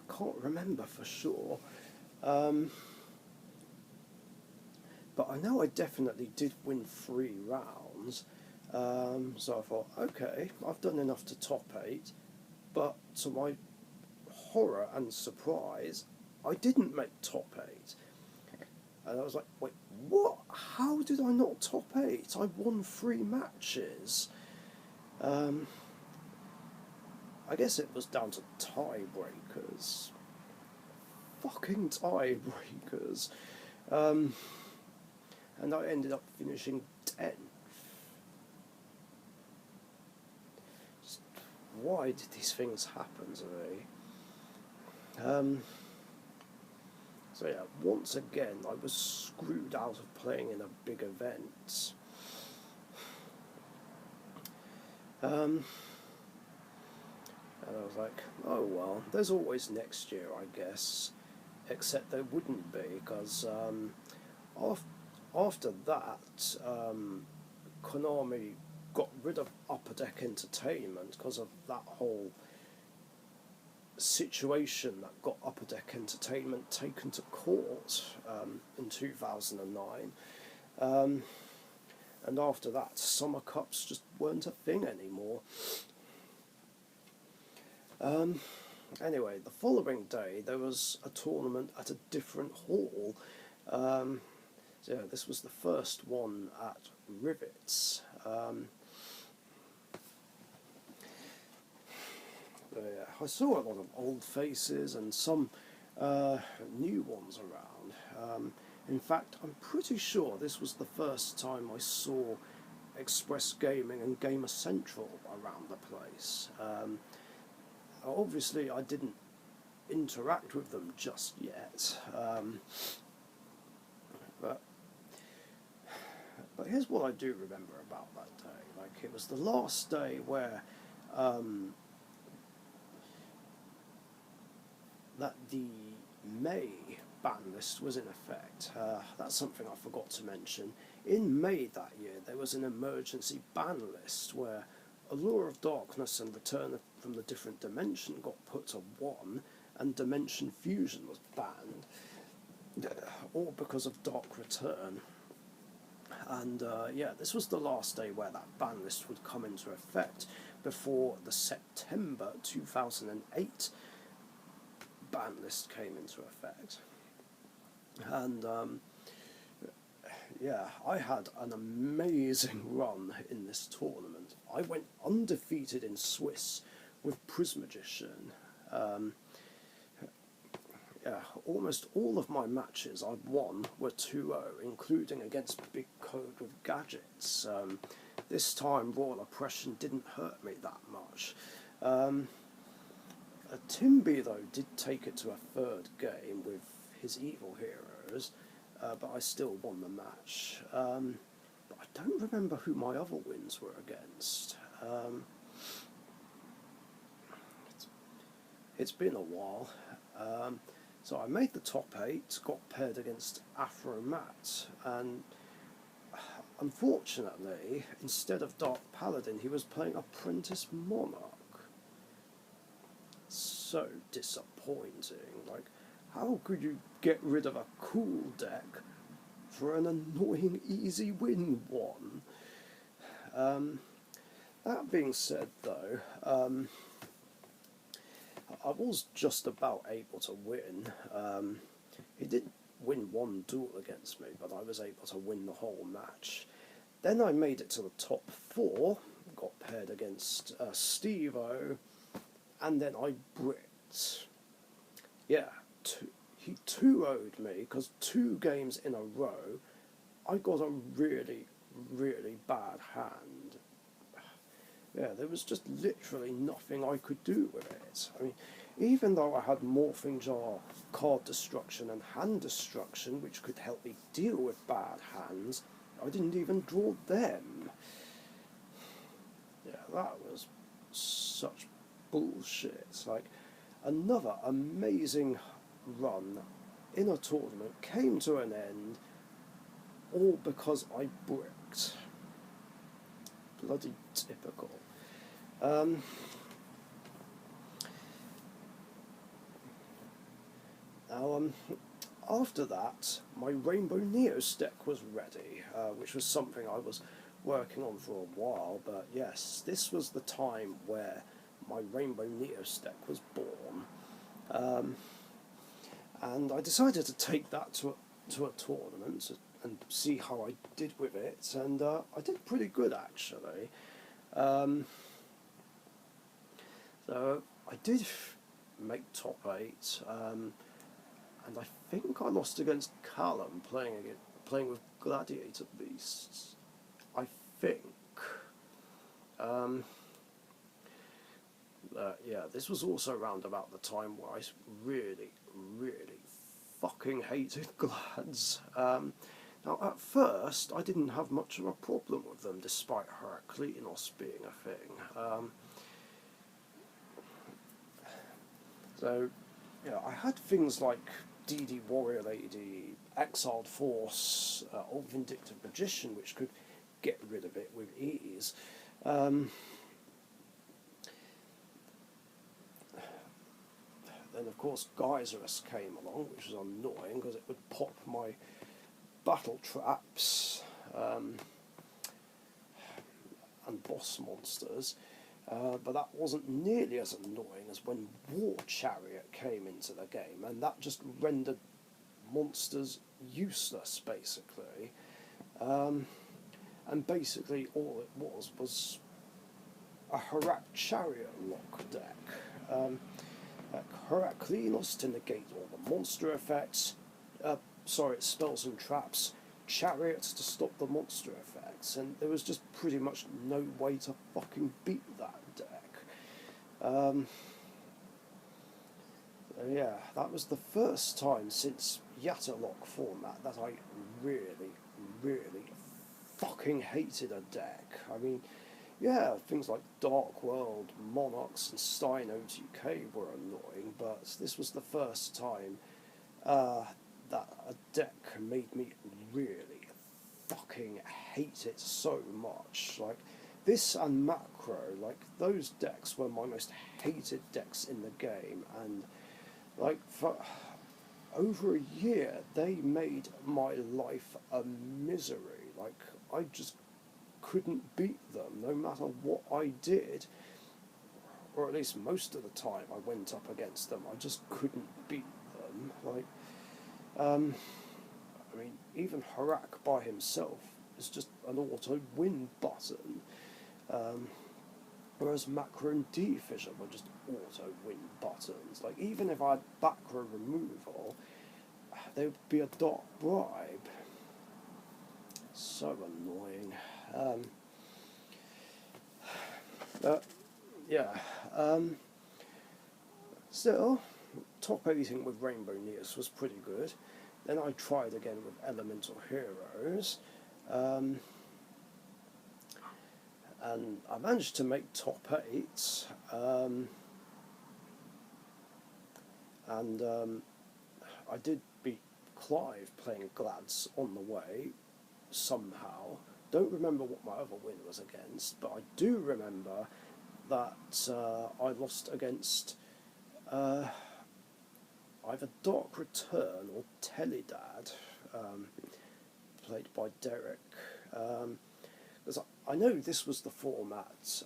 can't remember for sure. But I know I definitely did win 3 rounds. So I thought, okay, I've done enough to top 8. But to my horror and surprise, I didn't make top 8. And I was like, wait, what? How did I not top 8? I won 3 matches. I guess it was down to tiebreakers. Fucking tiebreakers. And I ended up finishing 10th. Just, why did these things happen to me? So yeah, once again I was screwed out of playing in a big event. And I was like, oh well, there's always next year, I guess. Except there wouldn't be, because after that, Konami got rid of Upper Deck Entertainment because of that whole situation that got Upper Deck Entertainment taken to court in 2009. And after that, Summer Cups just weren't a thing anymore. Anyway, the following day there was a tournament at a different hall. So yeah, this was the first one at Rivets. I saw a lot of old faces and some new ones around. In fact, I'm pretty sure this was the first time I saw Express Gaming and Gamer Central around the place. Obviously, I didn't interact with them just yet, but here's what I do remember about that day. Like, it was the last day where that the May ban list was in effect. That's something I forgot to mention. In May that year, there was an emergency ban list where Allure of Darkness and Return from the Different Dimension got put to 1, and Dimension Fusion was banned, all because of Dark Return. And yeah, this was the last day where that ban list would come into effect before the September 2008 ban list came into effect. And yeah, I had an amazing run in this tournament. I went undefeated in Swiss with Prismagician. Yeah, almost all of my matches I won were 2-0, including against Big Code with Gadgets. This time, Royal Oppression didn't hurt me that much. Timby, though, did take it to a third game with his Evil Heroes, but I still won the match. But I don't remember who my other wins were against. It's been a while. So I made the top 8, got paired against Afromat, and unfortunately, instead of Dark Paladin, he was playing Apprentice Monarch. So disappointing. Like, how could you get rid of a cool deck for an annoying easy win one? That being said, though, I was just about able to win. He did win one duel against me, but I was able to win the whole match. Then I made it to the top 4, got paired against Steve-O, and then I bricked. Yeah, he 2-0'd me, because 2 games in a row, I got a really, really bad hand. Yeah, there was just literally nothing I could do with it. I mean, even though I had Morphing Jar, card destruction and hand destruction, which could help me deal with bad hands, I didn't even draw them. Yeah, that was such bullshit. Like, another amazing run in a tournament came to an end, all because I bricked. Bloody typical. Now, after that, my Rainbow Neos deck was ready, which was something I was working on for a while, but yes, this was the time where my Rainbow Neos deck was born. And I decided to take that to a tournament and see how I did with it, and I did pretty good, actually. So I did make top 8, and I think I lost against Callum playing with Gladiator Beasts. I think. Yeah, this was also around about the time where I really, really fucking hated Glads. Now, at first, I didn't have much of a problem with them, despite Heracleanos being a thing. So, yeah, I had things like DD Warrior Lady, Exiled Force, Old Vindictive Magician, which could get rid of it with ease. Then, of course, Geyserus came along, which was annoying because it would pop my battle traps and boss monsters. But that wasn't nearly as annoying as when War Chariot came into the game, and that just rendered monsters useless, basically. And basically all it was a Harak Chariot lock deck. correctly lost to negate all the monster effects. Spells and traps. Chariots to stop the monster effects, and there was just pretty much no way to fucking beat that deck. Yeah, that was the first time since Yatterlock format that I really, really fucking hated a deck. I mean, yeah, things like Dark World, Monarchs, and Stein OTK were annoying, but this was the first time that a deck made me really fucking hate it so much. Like, this and Macro, like, those decks were my most hated decks in the game, and, like, for over a year, they made my life a misery. Like, I just couldn't beat them, no matter what I did, or at least most of the time I went up against them, I just couldn't beat them. Like, I mean, even Harak by himself is just an auto-win button, whereas Macro and D-Fissure were just auto-win buttons. Like, even if I had backrow removal, there would be a Dark Bribe. So annoying. But, yeah. Still, top 18 with Rainbow Neos was pretty good. Then I tried again with Elemental Heroes. And I managed to make top 8. I did beat Clive playing Glads on the way, somehow. Don't remember what my other win was against, but I do remember that I lost against either Dark Return or Teledad, played by Derek. Because I know this was the format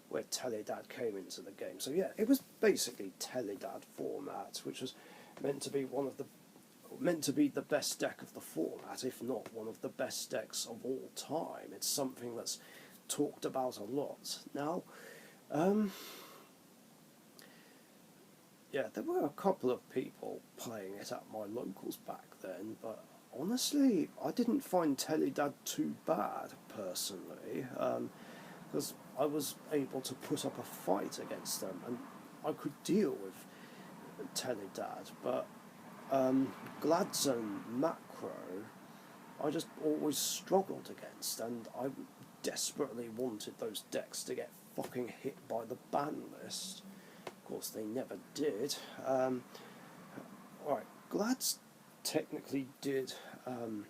where Teledad came into the game. So yeah, it was basically Teledad format, which was meant to be the best deck of the format, if not one of the best decks of all time. It's something that's talked about a lot. Now, yeah, there were a couple of people playing it at my locals back then, but honestly, I didn't find Teledad too bad, personally, because I was able to put up a fight against them, and I could deal with Teledad, but Glads and Macro, I just always struggled against, and I desperately wanted those decks to get fucking hit by the ban list. Of course, they never did. Alright, Glads technically did on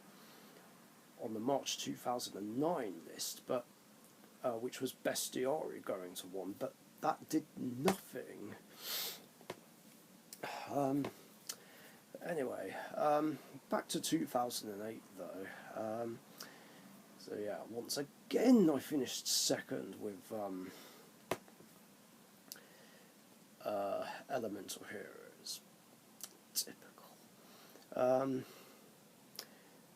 the March 2009 list, but which was Bestiari going to 1, but that did nothing. Anyway, back to 2008 though. So yeah, once again I finished second with Elemental Heroes. Typical.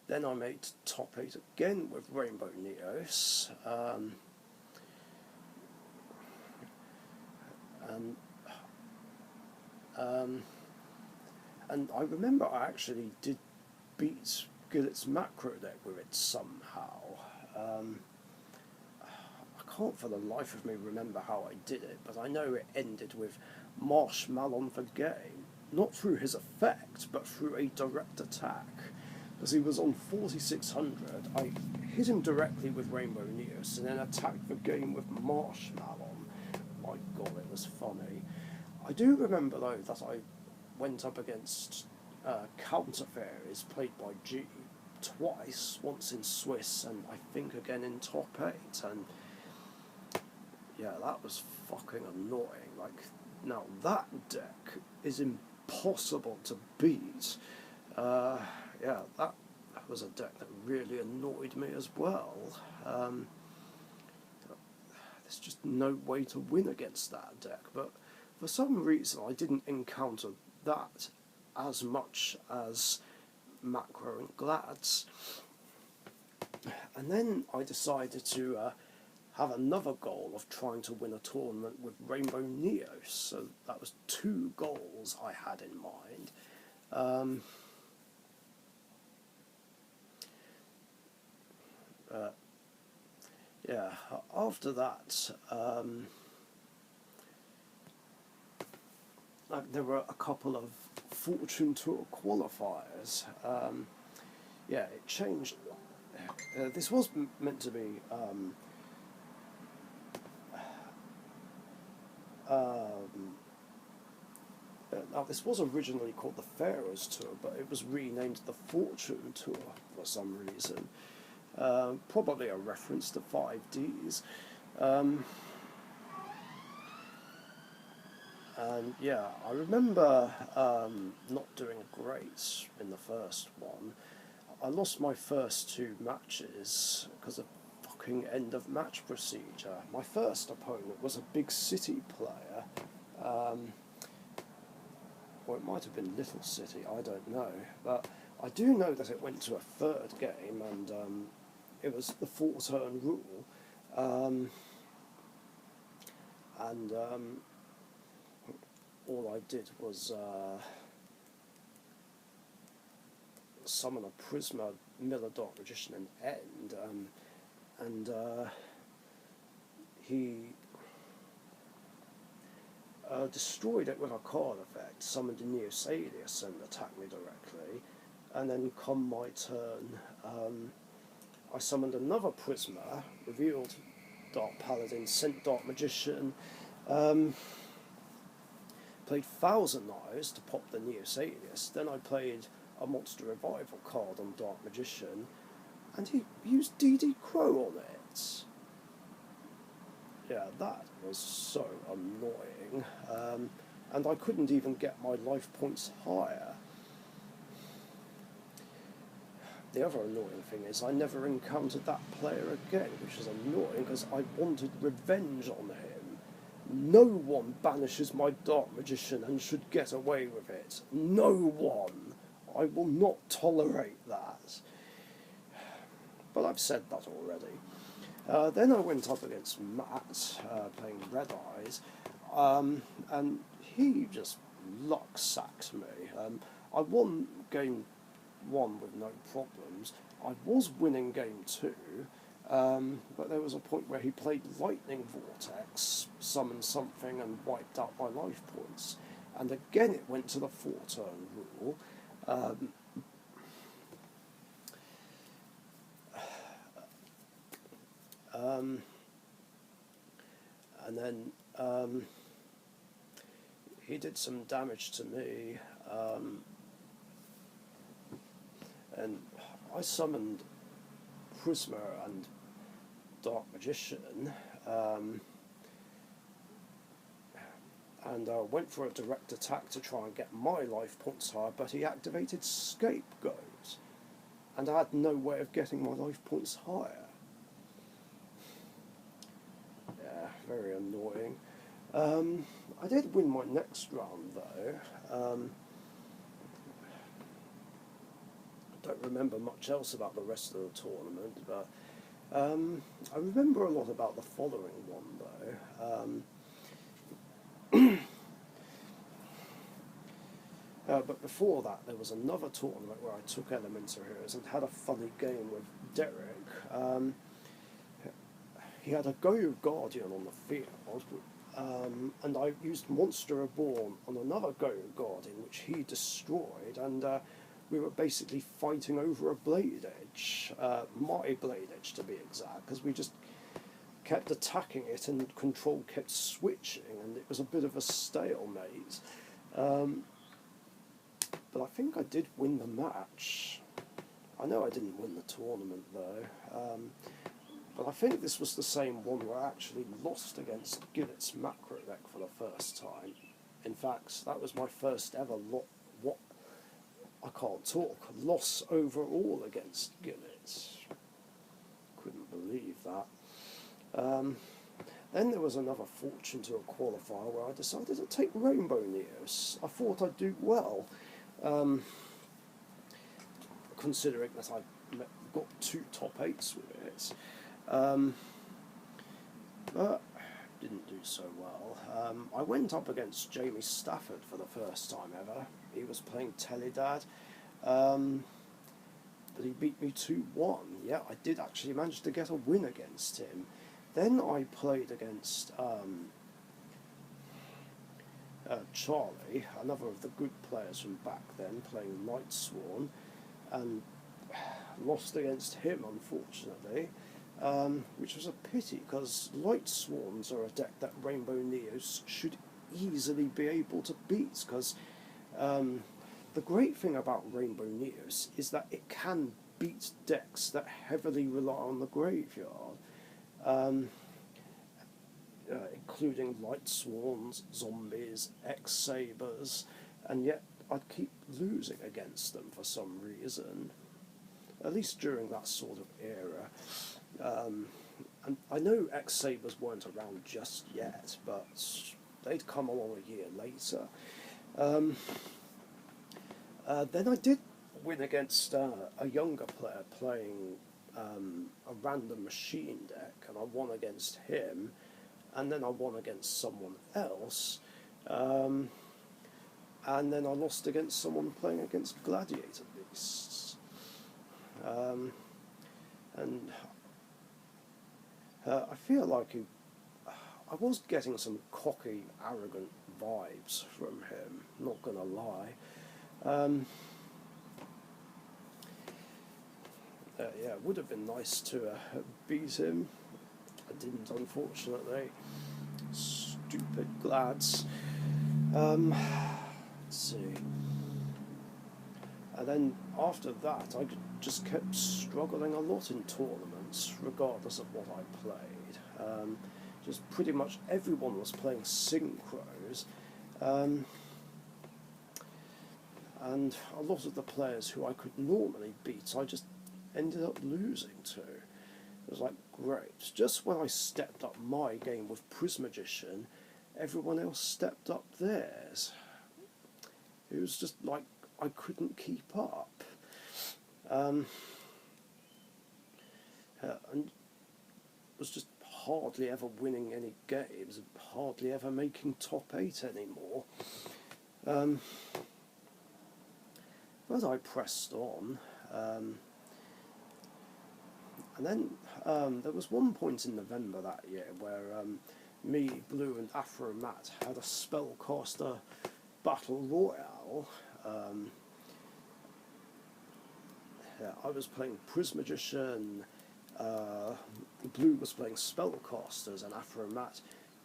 Then I made top 8 again with Rainbow Neos. And I remember I actually did beat Gillett's macro deck with it somehow. I can't for the life of me remember how I did it, but I know it ended with Marshmallow on the game. Not through his effect, but through a direct attack. Because he was on 4600, I hit him directly with Rainbow Neos and then attacked the game with Marshmallow. My god, it was funny. I do remember though that I went up against Counter Fairies, played by G, twice, once in Swiss and I think again in top 8, and yeah, that was fucking annoying. Like, now that deck is impossible to beat. Yeah, that was a deck that really annoyed me as well. There's just no way to win against that deck, but for some reason I didn't encounter that as much as Macro and Glads. And then I decided to have another goal of trying to win a tournament with Rainbow Neos. So that was 2 goals I had in mind. Yeah, after that, there were a couple of Fortune Tour qualifiers. Yeah, it changed. This was meant to be now this was originally called the Pharaoh's Tour, but it was renamed the Fortune Tour for some reason. Probably a reference to 5Ds. And yeah, I remember not doing great in the first one. I lost my first 2 matches because of fucking end of match procedure. My first opponent was a big city player. Or it might have been Little City, I don't know. But I do know that it went to a 3rd game, and it was the 4-turn rule. All I did was summon a Prisma Miller Dark Richician and end, and he destroyed it with a card effect, summoned a Neos Alias and attacked me directly, and then come my turn, I summoned another Prisma, revealed Dark Paladin, sent Dark Magician, played Thousand Knives to pop the Neos Alias, then I played a Monster Revival card on Dark Magician, and he used DD Crow on it. Yeah, that was so annoying, and I couldn't even get my life points higher. The other annoying thing is I never encountered that player again, which is annoying because I wanted revenge on him. No one banishes my Dark Magician and should get away with it. No one. I will not tolerate that. But I've said that already. Then I went up against Matt, playing Red Eyes, and he just luck sacked me. I won game 1 with no problems. I was winning game 2, but there was a point where he played Lightning Vortex, summoned something and wiped out my life points. And again it went to the 4-turn rule. And then he did some damage to me, and I summoned Prisma and Dark Magician, and went for a direct attack to try and get my life points higher, but he activated Scapegoat, and I had no way of getting my life points higher. Yeah, very annoying. I did win my next round though. I don't remember much else about the rest of the tournament, but I remember a lot about the following one though. But before that, there was another tournament where I took Elemental Heroes and had a funny game with Derek. He had a Goyo Guardian on the field, and I used Monster Reborn on another Goyo Guardian, which he destroyed, and we were basically fighting over a Blade Edge, my Blade Edge to be exact, because we just kept attacking it and control kept switching, and it was a bit of a stalemate. But I think I did win the match. I know I didn't win the tournament though. But I think this was the same one where I actually lost against Gillett's macro deck for the first time. In fact, that was my first ever loss overall against Gillett. Couldn't believe that. Then there was another Fortune Tour qualifier where I decided to take Rainbow Neos. I thought I'd do well, considering that I got 2 top 8s with it. but didn't do so well. I went up against Jamie Stafford for the first time ever. He was playing Teledad, but he beat me 2-1. Yeah, I did actually manage to get a win against him. Then I played against Charlie, another of the good players from back then, playing Lightsworn, and lost against him, unfortunately, which was a pity, because Lightsworns are a deck that Rainbow Neos should easily be able to beat, because the great thing about Rainbow Neos is that it can beat decks that heavily rely on the graveyard, including Lightsworns, Zombies, X-Sabers, and yet I'd keep losing against them for some reason, at least during that sort of era. And I know X-Sabers weren't around just yet, but they'd come along a year later. Then I did win against a younger player playing a random machine deck, and I won against him, and then I won against someone else, and then I lost against someone playing against Gladiator Beasts. And I feel like I was getting some cocky, arrogant vibes from him, not gonna lie. Yeah, it would have been nice to beat him. I didn't, unfortunately. Stupid Glads. Let's see. And then after that, I just kept struggling a lot in tournaments, regardless of what I played. Just pretty much everyone was playing synchros. And a lot of the players who I could normally beat, I just ended up losing to. It was like, great. Just when I stepped up my game with Prismagician, everyone else stepped up theirs. It was just like I couldn't keep up. And was just hardly ever winning any games, hardly ever making top 8 anymore. But I pressed on. And then there was one point in November that year where me, Blue and Afromat had a spellcaster battle royale. Yeah, I was playing Prismagician, Blue was playing spellcasters, and Afromat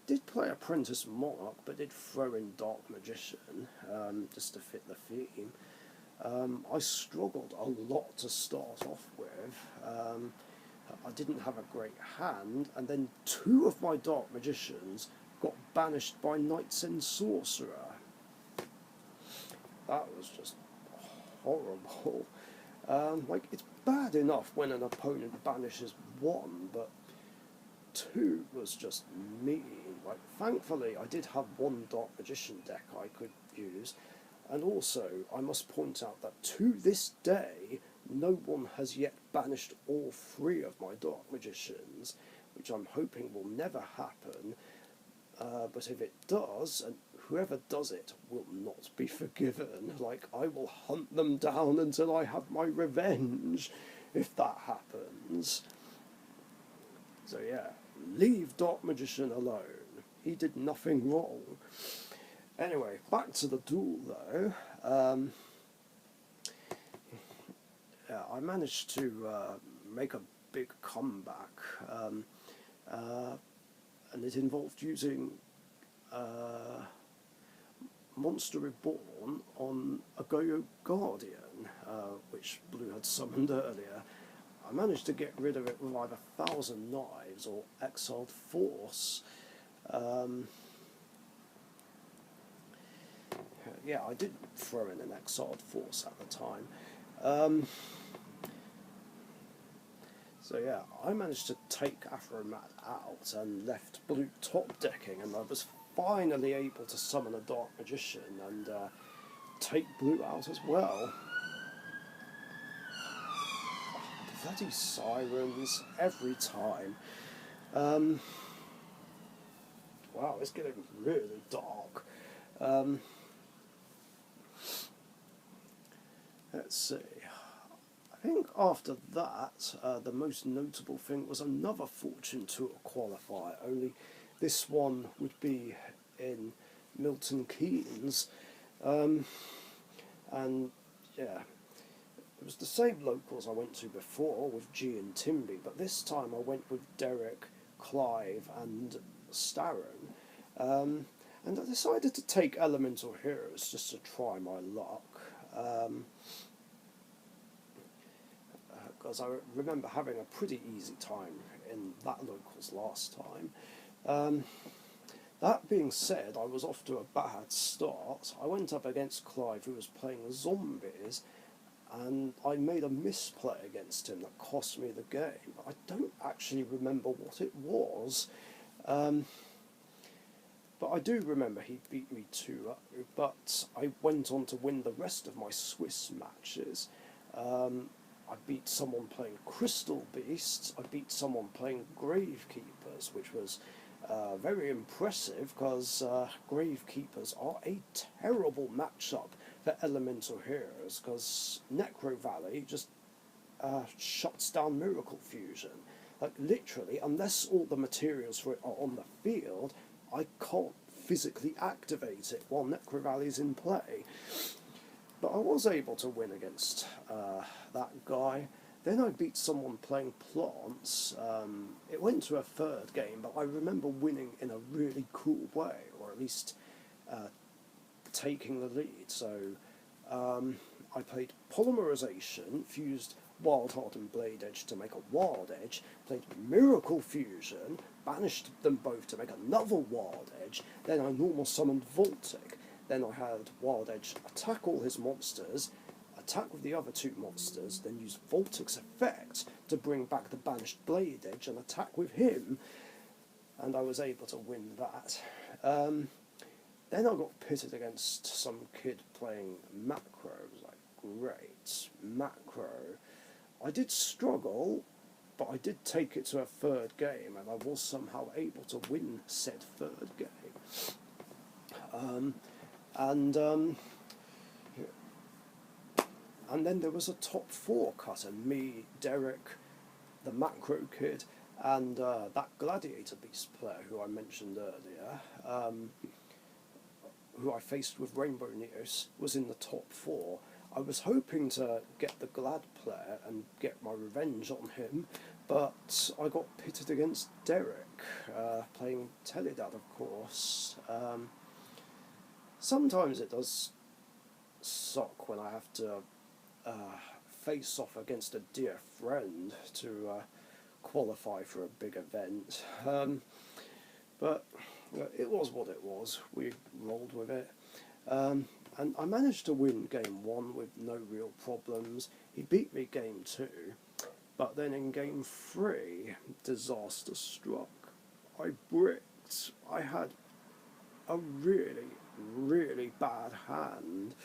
did play Apprentice Monarch, but did throw in Dark Magician just to fit the theme. I struggled a lot to start off with. I didn't have a great hand, and then 2 of my Dark Magicians got banished by Knights and Sorcerer. That was just horrible. Like, it's bad enough when an opponent banishes 1, but 2 was just mean. Like, thankfully, I did have 1 Dark Magician deck I could use, and also, I must point out that to this day, no one has yet banished all 3 of my Dark Magicians, which I'm hoping will never happen, but if it does, and whoever does it will not be forgiven. Like, I will hunt them down until I have my revenge, if that happens. So yeah, leave Dark Magician alone. He did nothing wrong. Anyway, back to the duel though. Yeah, I managed to make a big comeback, and it involved using Monster Reborn on a Goyo Guardian, which Blue had summoned earlier. I managed to get rid of it with either 1,000 Knives or Exiled Force. Yeah, I did throw in an Exiled Force at the time. So yeah, I managed to take Afromat out and left Blue top decking, and I was finally able to summon a Dark Magician and take Blue out as well. Bloody sirens every time. wow, it's getting really dark. Um, let's see. I think after that, the most notable thing was another Fortune Tour qualifier, only this one would be in Milton Keynes. And yeah, it was the same locals I went to before with G and Timby, but this time I went with Derek, Clive, and Starren. And I decided to take Elemental Heroes just to try my luck. Because I remember having a pretty easy time in that locals last time. That being said, I was off to a bad start. I went up against Clive, who was playing zombies, and I made a misplay against him that cost me the game. I don't actually remember what it was, but I do remember he beat me 2-0, but I went on to win the rest of my Swiss matches. I beat someone playing Crystal Beasts, I beat someone playing Gravekeepers, which was very impressive because Gravekeepers are a terrible matchup for Elemental Heroes because Necro Valley just shuts down Miracle Fusion. Like literally, unless all the materials for it are on the field, I can't physically activate it while Necro Valley's in play. But I was able to win against that guy. Then I beat someone playing plants. It went to a third game, but I remember winning in a really cool way, or at least taking the lead. So I played Polymerization, fused Wild Heart and Blade Edge to make a Wild Edge, played Miracle Fusion, banished them both to make another Wild Edge, then I normal summoned Voltic. Then I had Wild Edge attack all his monsters, attack with the other 2 monsters, then use Voltic's effect to bring back the banished Blade Edge and attack with him, and I was able to win that. Then I got pitted against some kid playing Macro. It was like, great, Macro. I did struggle, but I did take it to a third game, and I was somehow able to win said third game. And then there was a top 4 cutter, me, Derek, the Macro Kid, and that Gladiator Beast player who I mentioned earlier, who I faced with Rainbow Neos, was in the top 4. I was hoping to get the Glad player and get my revenge on him, but I got pitted against Derek, playing Teledad, of course. Sometimes it does suck when I have to face off against a dear friend to qualify for a big event. But it was what it was. We rolled with it. And I managed to win game 1 with no real problems. He beat me game 2. But then in game 3, disaster struck. I bricked. I had a really, really bad hand.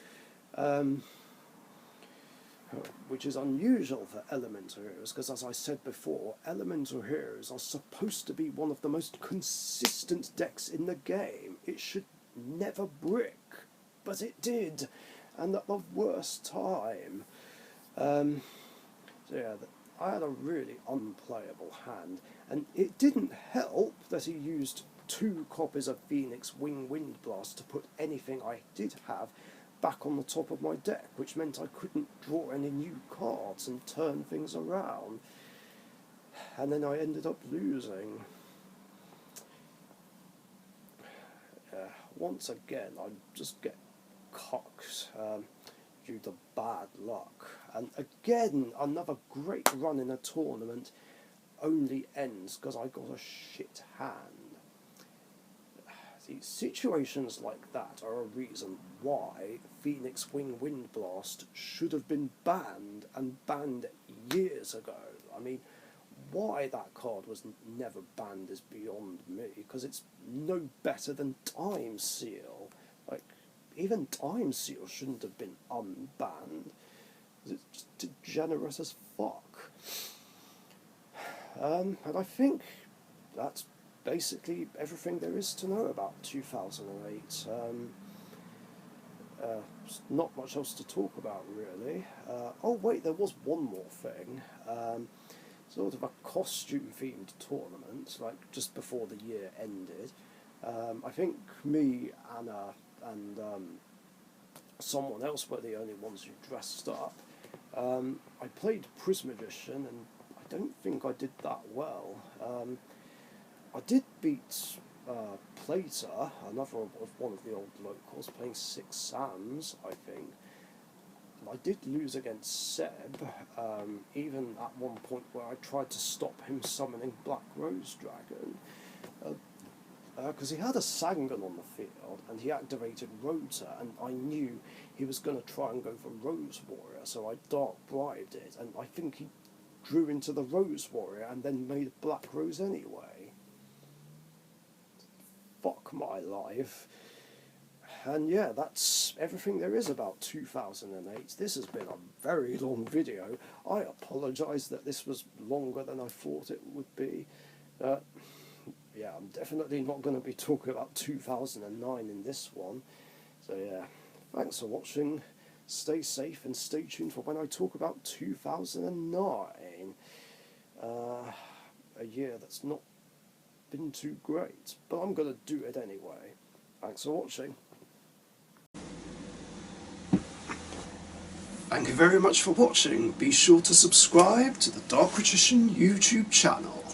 Which is unusual for Elemental Heroes, because as I said before, Elemental Heroes are supposed to be one of the most consistent decks in the game. It should never brick, but it did, and at the worst time. So yeah, I had a really unplayable hand, and it didn't help that he used 2 copies of Phoenix Wing Wind Blast to put anything I did have back on the top of my deck, which meant I couldn't draw any new cards and turn things around. And then I ended up losing. Once again, I just get cocked due to bad luck. And again, another great run in a tournament only ends because I got a shit hand. See, situations like that are a reason why Phoenix Wing Wind Blast should have been banned, and banned years ago. I mean, why that card was never banned is beyond me, because it's no better than Time Seal. Like, even Time Seal shouldn't have been unbanned. It's just degenerate as fuck. And I think that's basically everything there is to know about 2008. Not much else to talk about, really. Oh wait, there was one more thing. Sort of a costume-themed tournament, like just before the year ended. I think me, Anna, and someone else were the only ones who dressed up. I played Prismagician, and I don't think I did that well. I did beat Plater, another of one of the old locals, playing 6 Sams, I think. I did lose against Seb, even at one point where I tried to stop him summoning Black Rose Dragon, because he had a Sangan on the field, and he activated Rota, and I knew he was going to try and go for Rose Warrior, so I Dark Bribed it, and I think he drew into the Rose Warrior and then made Black Rose anyway. Fuck my life. And yeah, that's everything there is about 2008. This has been a very long video. I apologise that this was longer than I thought it would be. Yeah, I'm definitely not going to be talking about 2009 in this one. So yeah, thanks for watching. Stay safe and stay tuned for when I talk about 2009. A year that's not been too great, but I'm going to do it anyway. Thanks for watching. Thank you very much for watching. Be sure to subscribe to the Dark Richician YouTube channel.